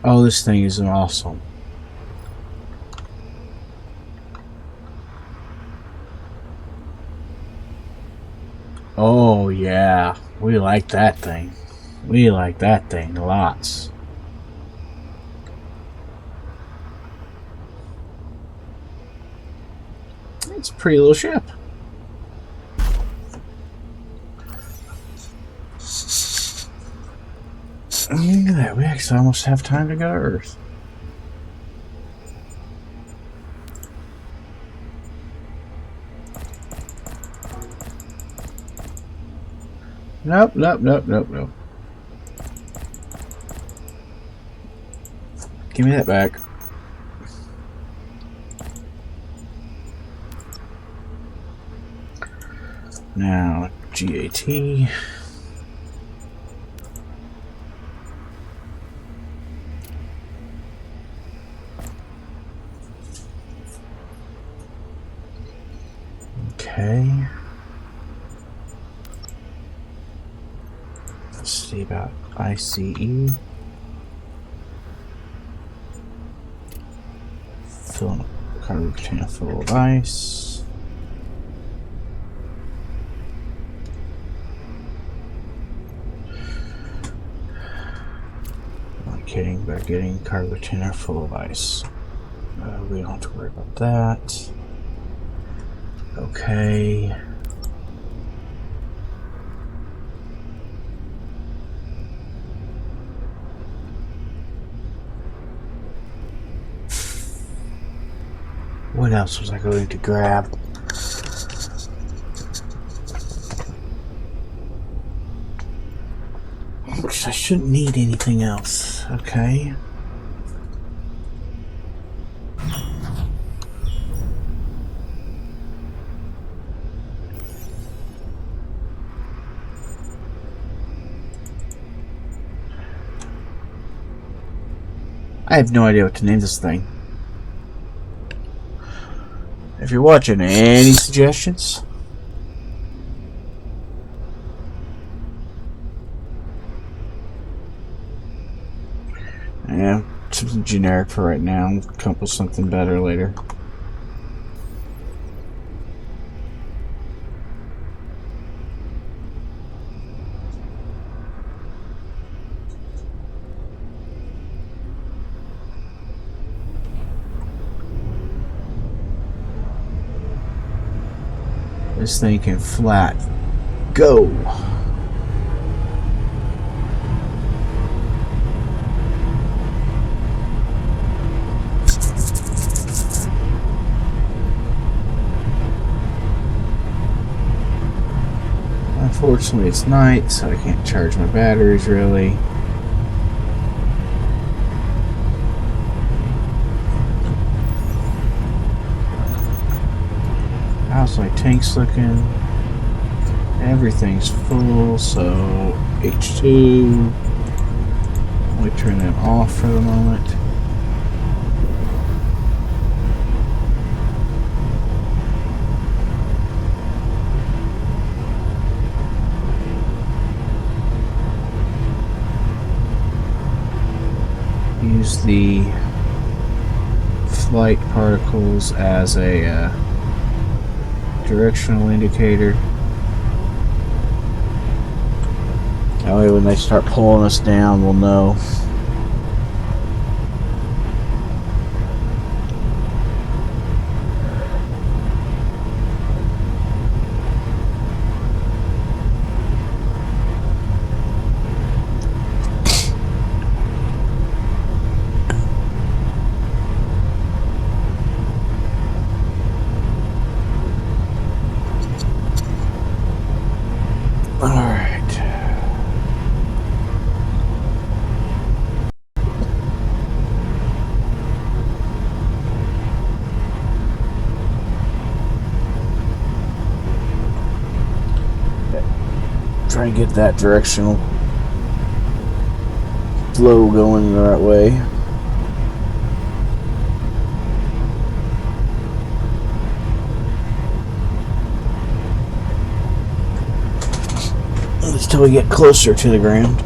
Oh, this thing is awesome. Oh, yeah. We like that thing. We like that thing lots. It's a pretty little ship. Look at that. We actually almost have time to go to Earth. Nope, nope, nope, nope, nope. Give me that back. Now, GAT. Okay. Let's see about ICE. Filling up a cargo container full of ice. Not kidding about getting cargo container full of ice. We don't have to worry about that. Okay. What else was I going to grab? I shouldn't need anything else. Okay. I have no idea what to name this thing. If you're watching, any suggestions? Yeah, something generic for right now. We'll come up with something better later. This thing can flat go. Unfortunately, it's night, so I can't charge my batteries really. How's my tanks looking? Everything's full, so H2. Let me turn that off for the moment. Use the flight particles as a directional indicator. That way when they start pulling us down, we'll know. Try and get that directional flow going the right way. Until we get closer to the ground.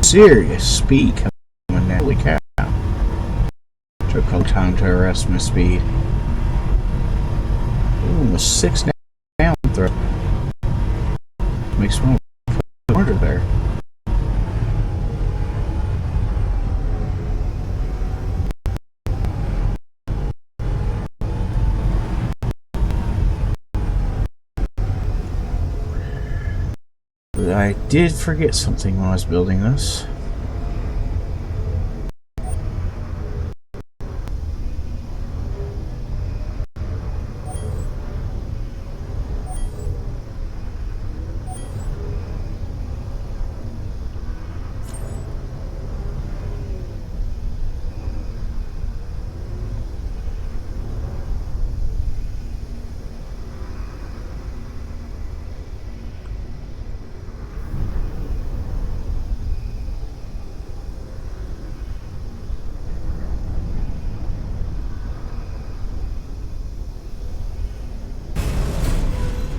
Serious speed coming now. Holy cow. Took no time to arrest my speed. Ooh, a 6 down throw. Makes me harder there. I did forget something when I was building this.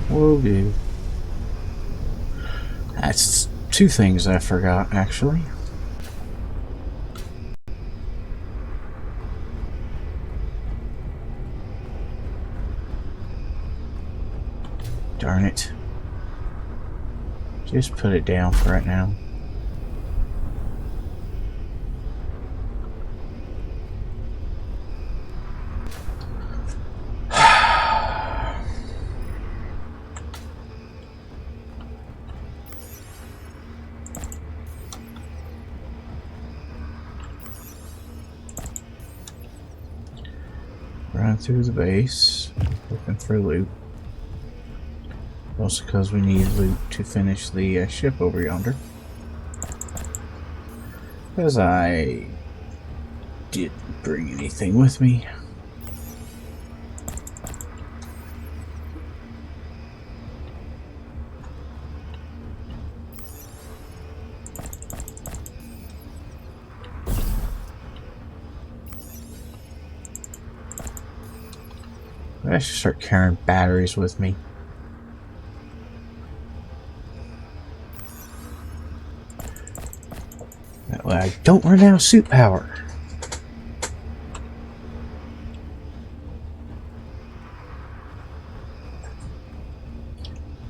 Whoa, dude. That's 2 things I forgot, actually. Darn it. Just put it down for right now. Run through the base, looking for loot. Also because we need loot to finish the ship over yonder. Because I didn't bring anything with me. I should start carrying batteries with me. That way I don't run out of suit power.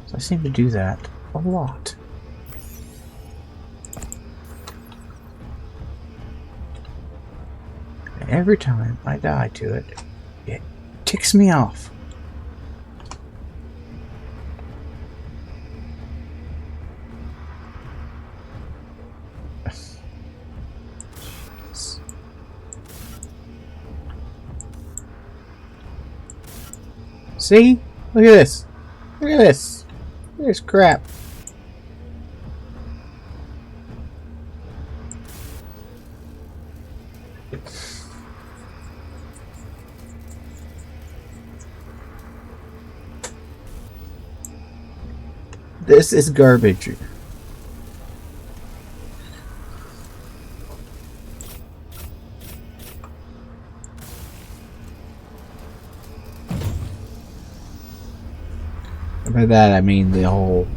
So I seem to do that a lot. And every time I die to it, it ticks me off. See? Look at this. Look at this. There's crap. This is garbage. By that I mean the whole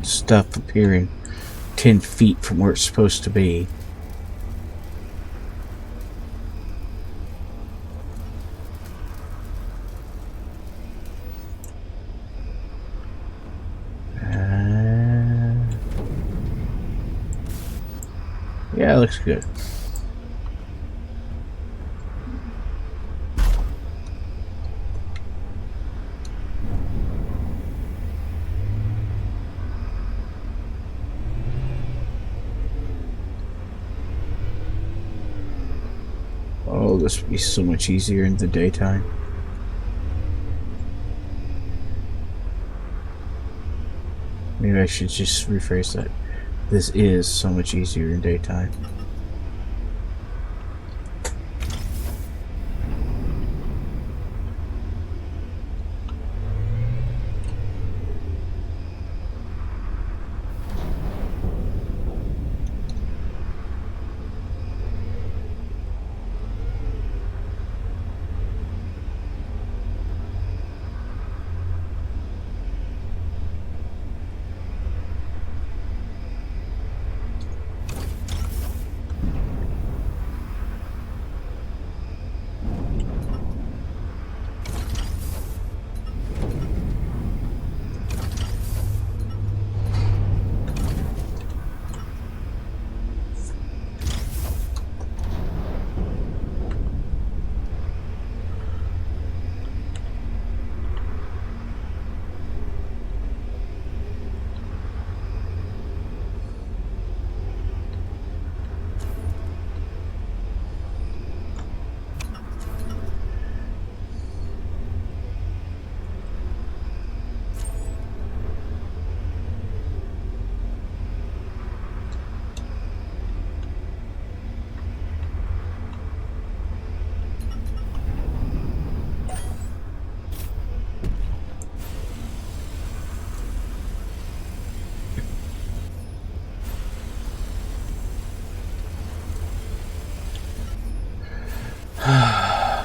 stuff appearing 10 feet from where it's supposed to be. Yeah, it looks good. Oh, this would be so much easier in the daytime. Maybe I should just rephrase that. This is so much easier in daytime.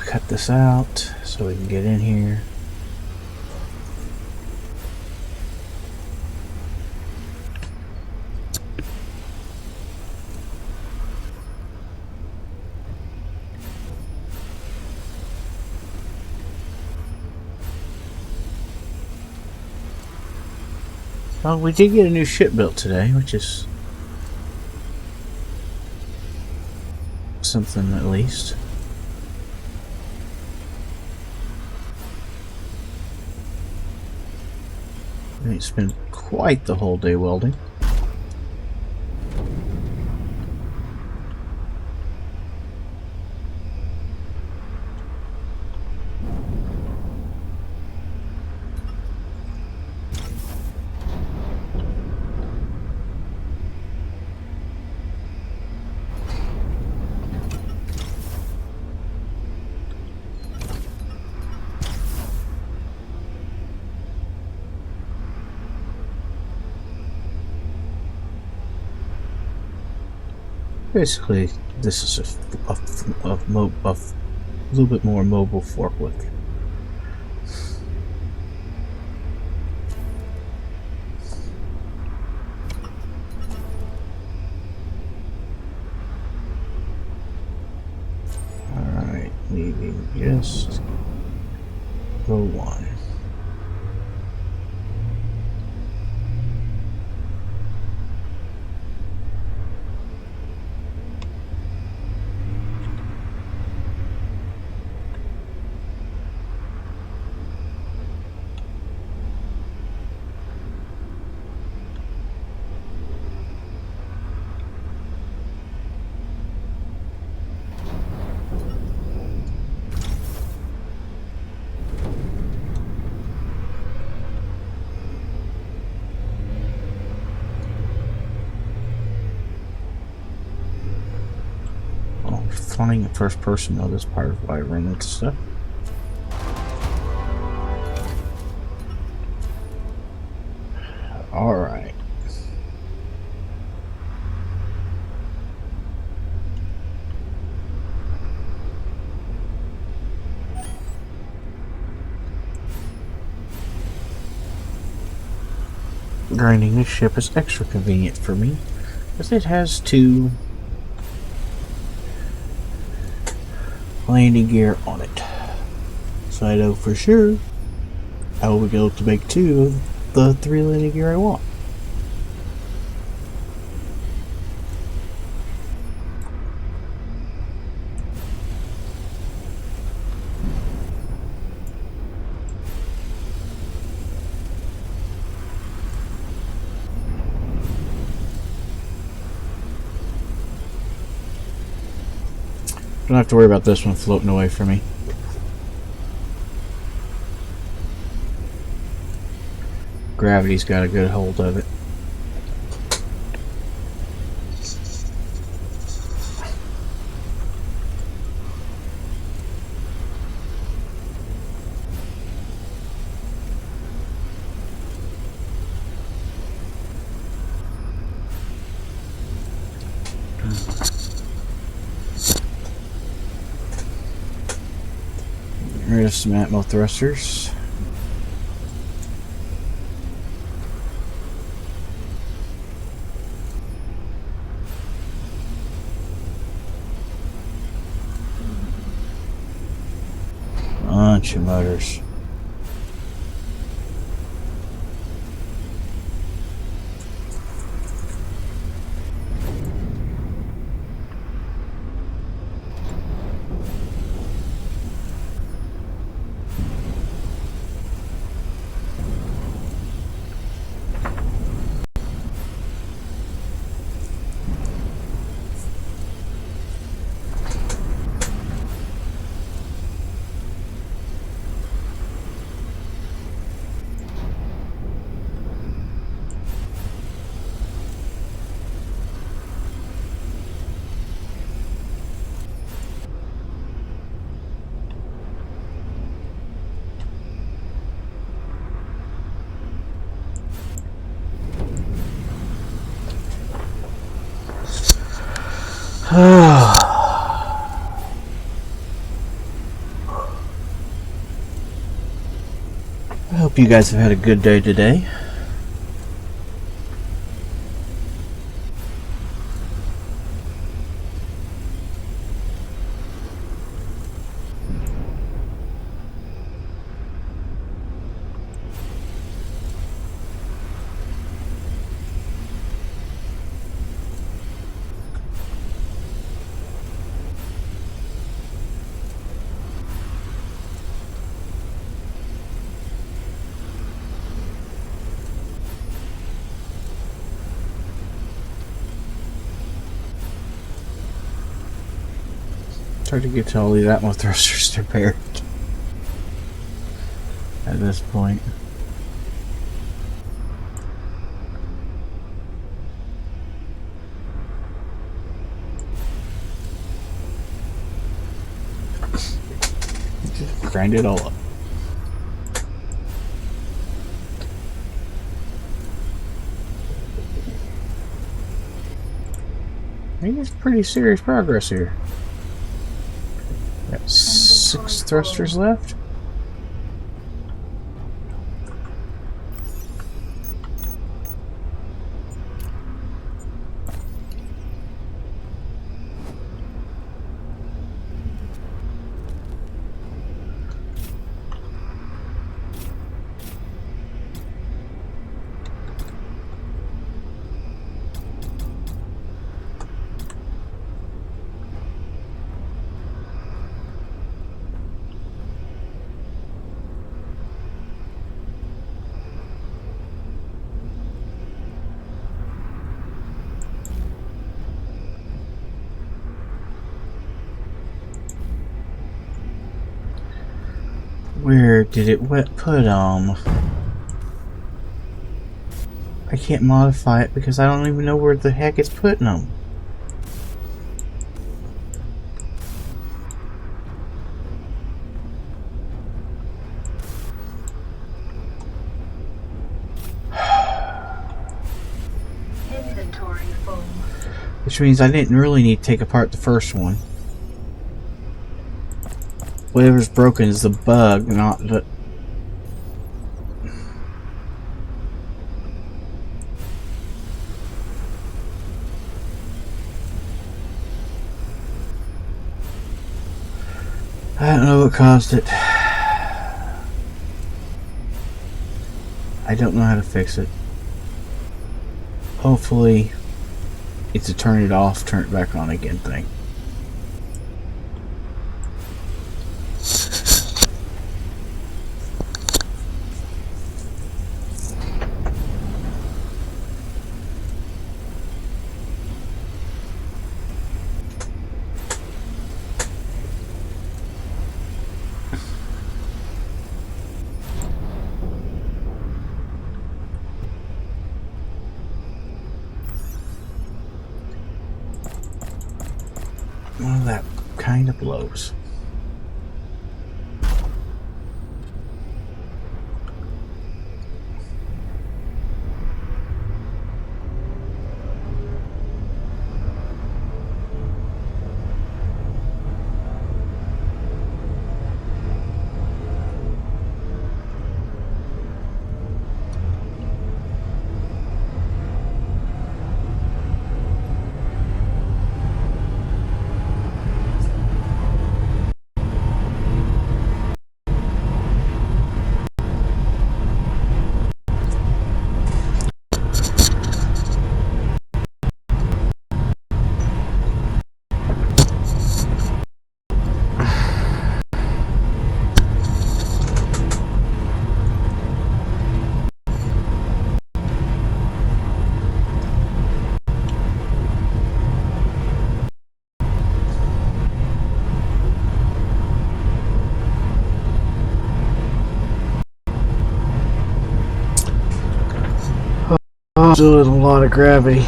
Cut this out so we can get in here. Well, we did get a new ship built today, which is something at least. I didn't spend quite the whole day welding. Basically, this is a little bit more mobile forklift. Alright, leaving just the one. Flying in first person though, that's part of why I run into stuff. Alright. Grinding this ship is extra convenient for me because it has two landing gear on it, so I know for sure I will be able to make two of the 3 landing gear I want. Don't have to worry about this one floating away from me. Gravity's got a good hold of it. Get rid of some atmo thrusters. Bunch of motors. I hope you guys have had a good day today. It's hard to get to all these atmo thrusters repaired at this point. Just grind it all up. I think it's pretty serious progress here. Got 6 thrusters left. Where did it put I can't modify it because I don't even know where the heck it's putting them. Inventory full. Which means I didn't really need to take apart the first one. Whatever's broken is the bug, not the... I don't know what caused it. I don't know how to fix it. Hopefully it's a turn it off, turn it back on again thing. kind of blows. Still in a lot of gravity.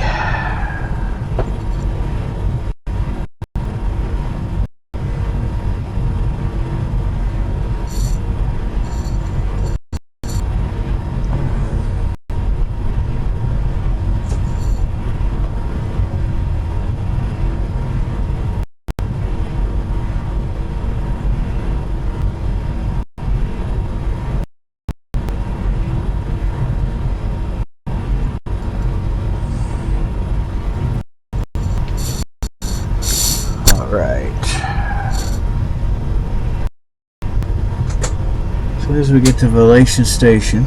As we get to Velation Station,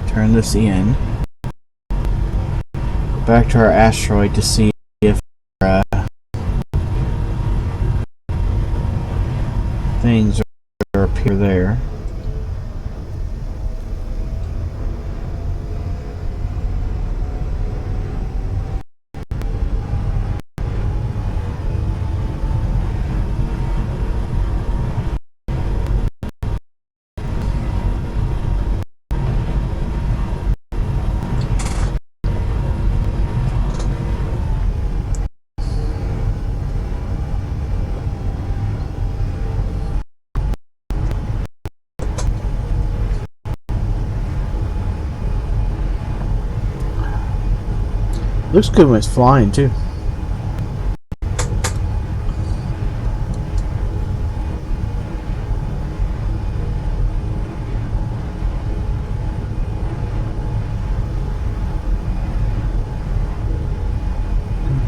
turn this in, go back to our asteroid to see if things are up here there. Looks good when it's flying too.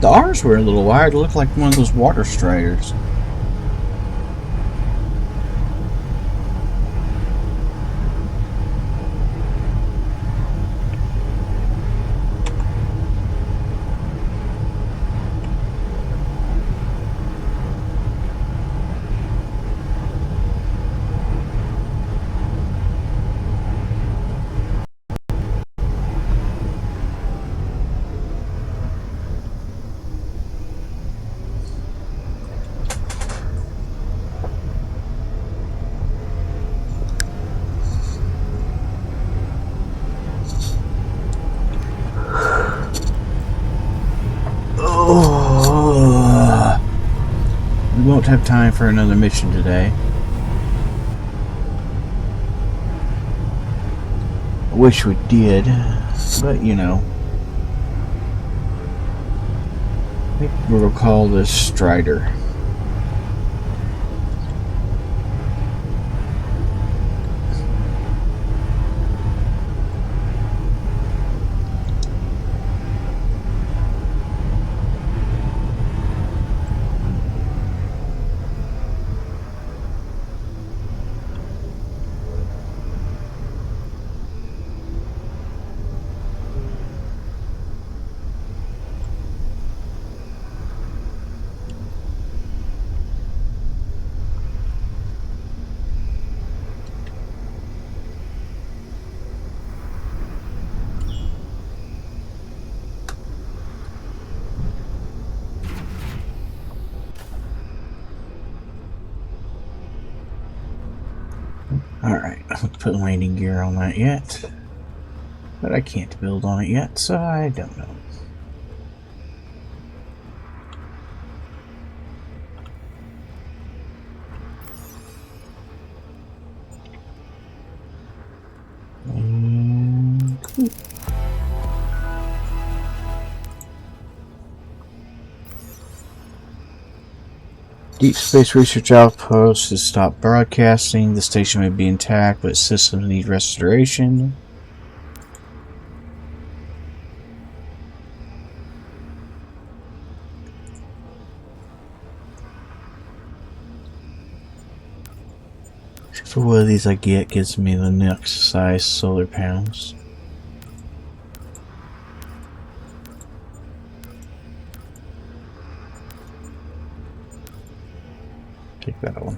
The R's were a little wired. It looked like one of those water striders. We won't have time for another mission today. I wish we did, but you know. I think we'll call this Strider. Alright, I haven't put landing gear on that yet. But I can't build on it yet, so I don't know. Deep Space Research Outpost has stopped broadcasting. The station may be intact, but systems need restoration. For one of these I get gives me the next size solar panels. Take that one.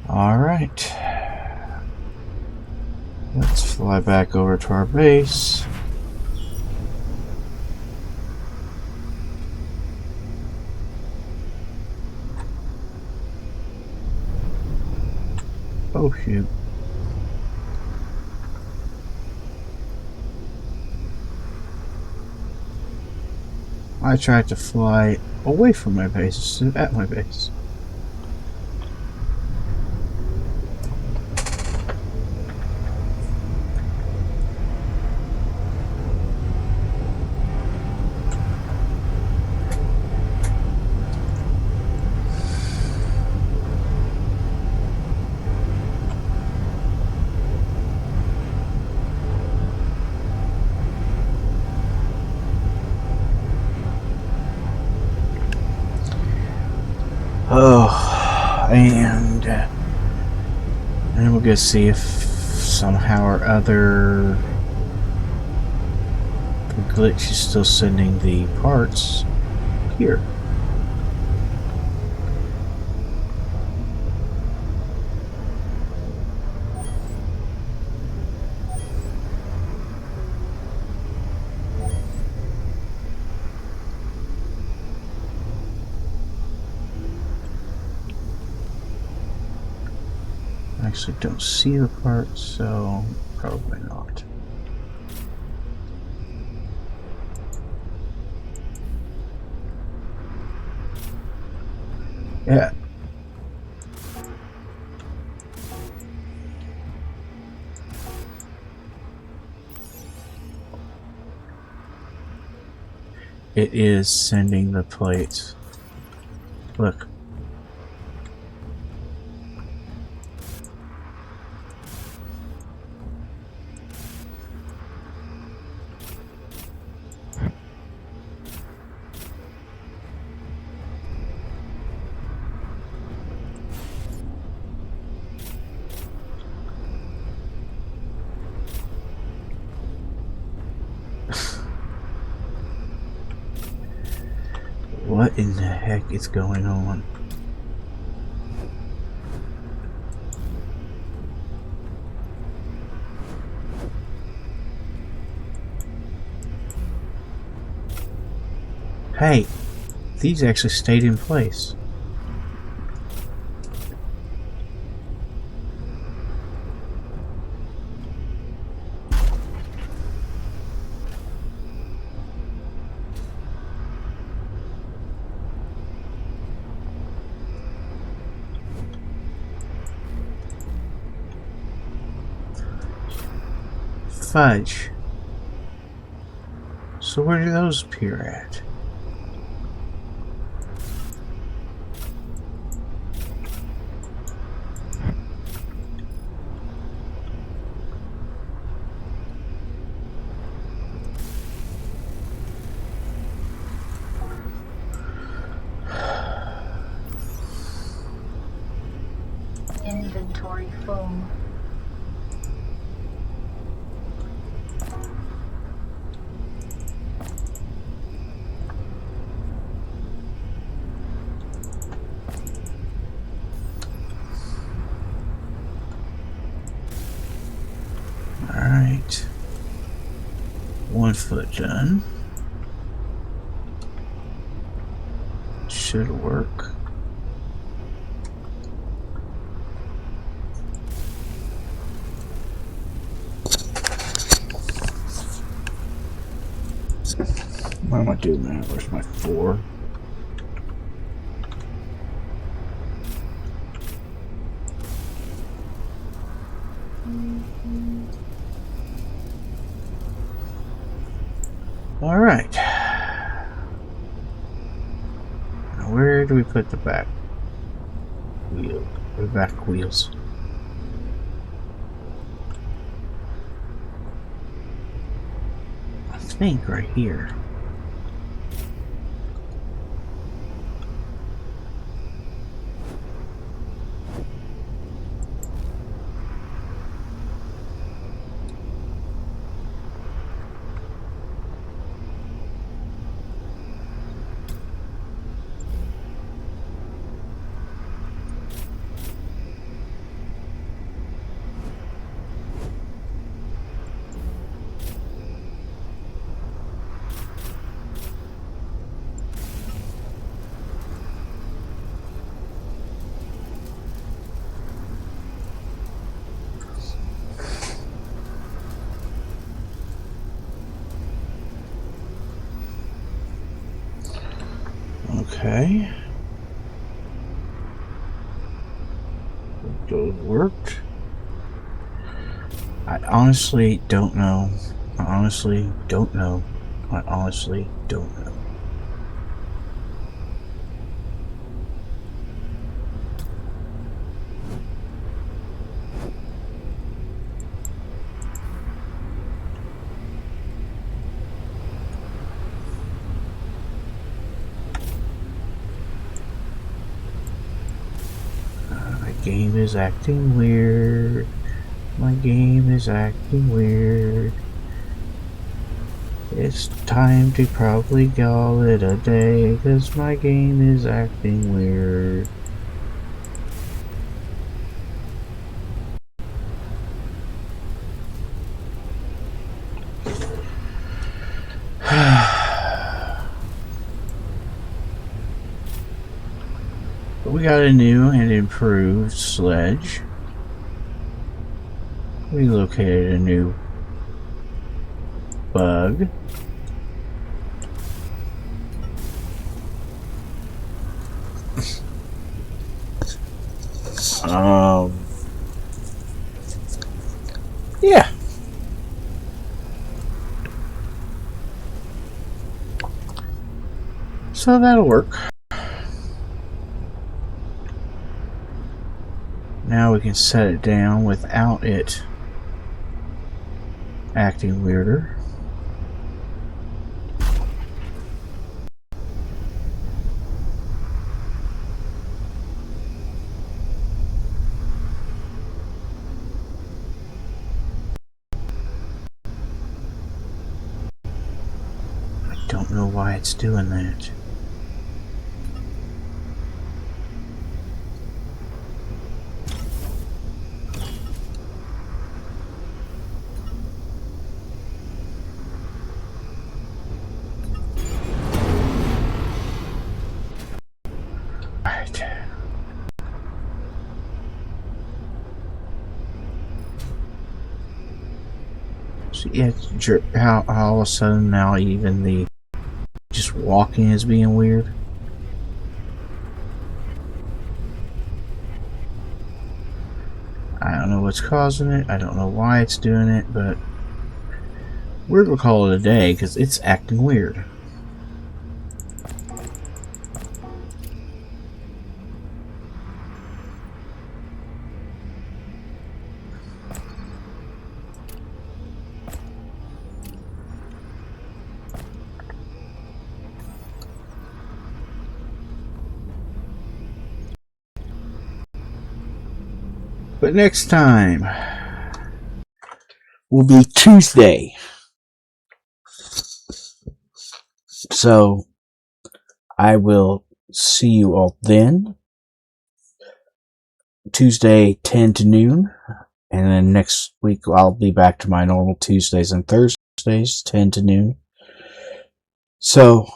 Alright. Let's fly back over to our base. Oh shoot. I tried to fly away from my base instead of at my base. Oh, and we'll go see if somehow or other the glitch is still sending the parts here. I actually don't see the parts, so probably not. Yeah. It is sending the plates. Look. What in the heck is going on? Hey, these actually stayed in place. Fudge. So where do those appear at? Inventory full. Alright. 1 foot done. Should work. Why am I doing that? Where's my 4? Alright. Now where do we put the back wheel? The back wheels. I think right here. Okay. Those worked. I honestly don't know. I honestly don't know. I honestly don't know. My game is acting weird. My game is acting weird. It's time to probably call it a day, 'cause my game is acting weird. But we got a new and improved sledge. We located a new bug. Yeah. So that'll work. Now we can set it down without it acting weirder. I don't know why it's doing that. So yeah, how all of a sudden now even the just walking is being weird. I don't know what's causing it. I don't know why it's doing it, but we're gonna call it a day because it's acting weird. But next time will be Tuesday. So I will see you all then. Tuesday 10 to noon. And then next week I'll be back to my normal Tuesdays and Thursdays 10 to noon. So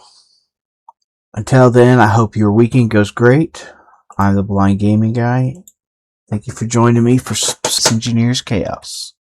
until then, I hope your weekend goes great. I'm the Blind Gaming Guy. Thank you for joining me for Engineers Chaos.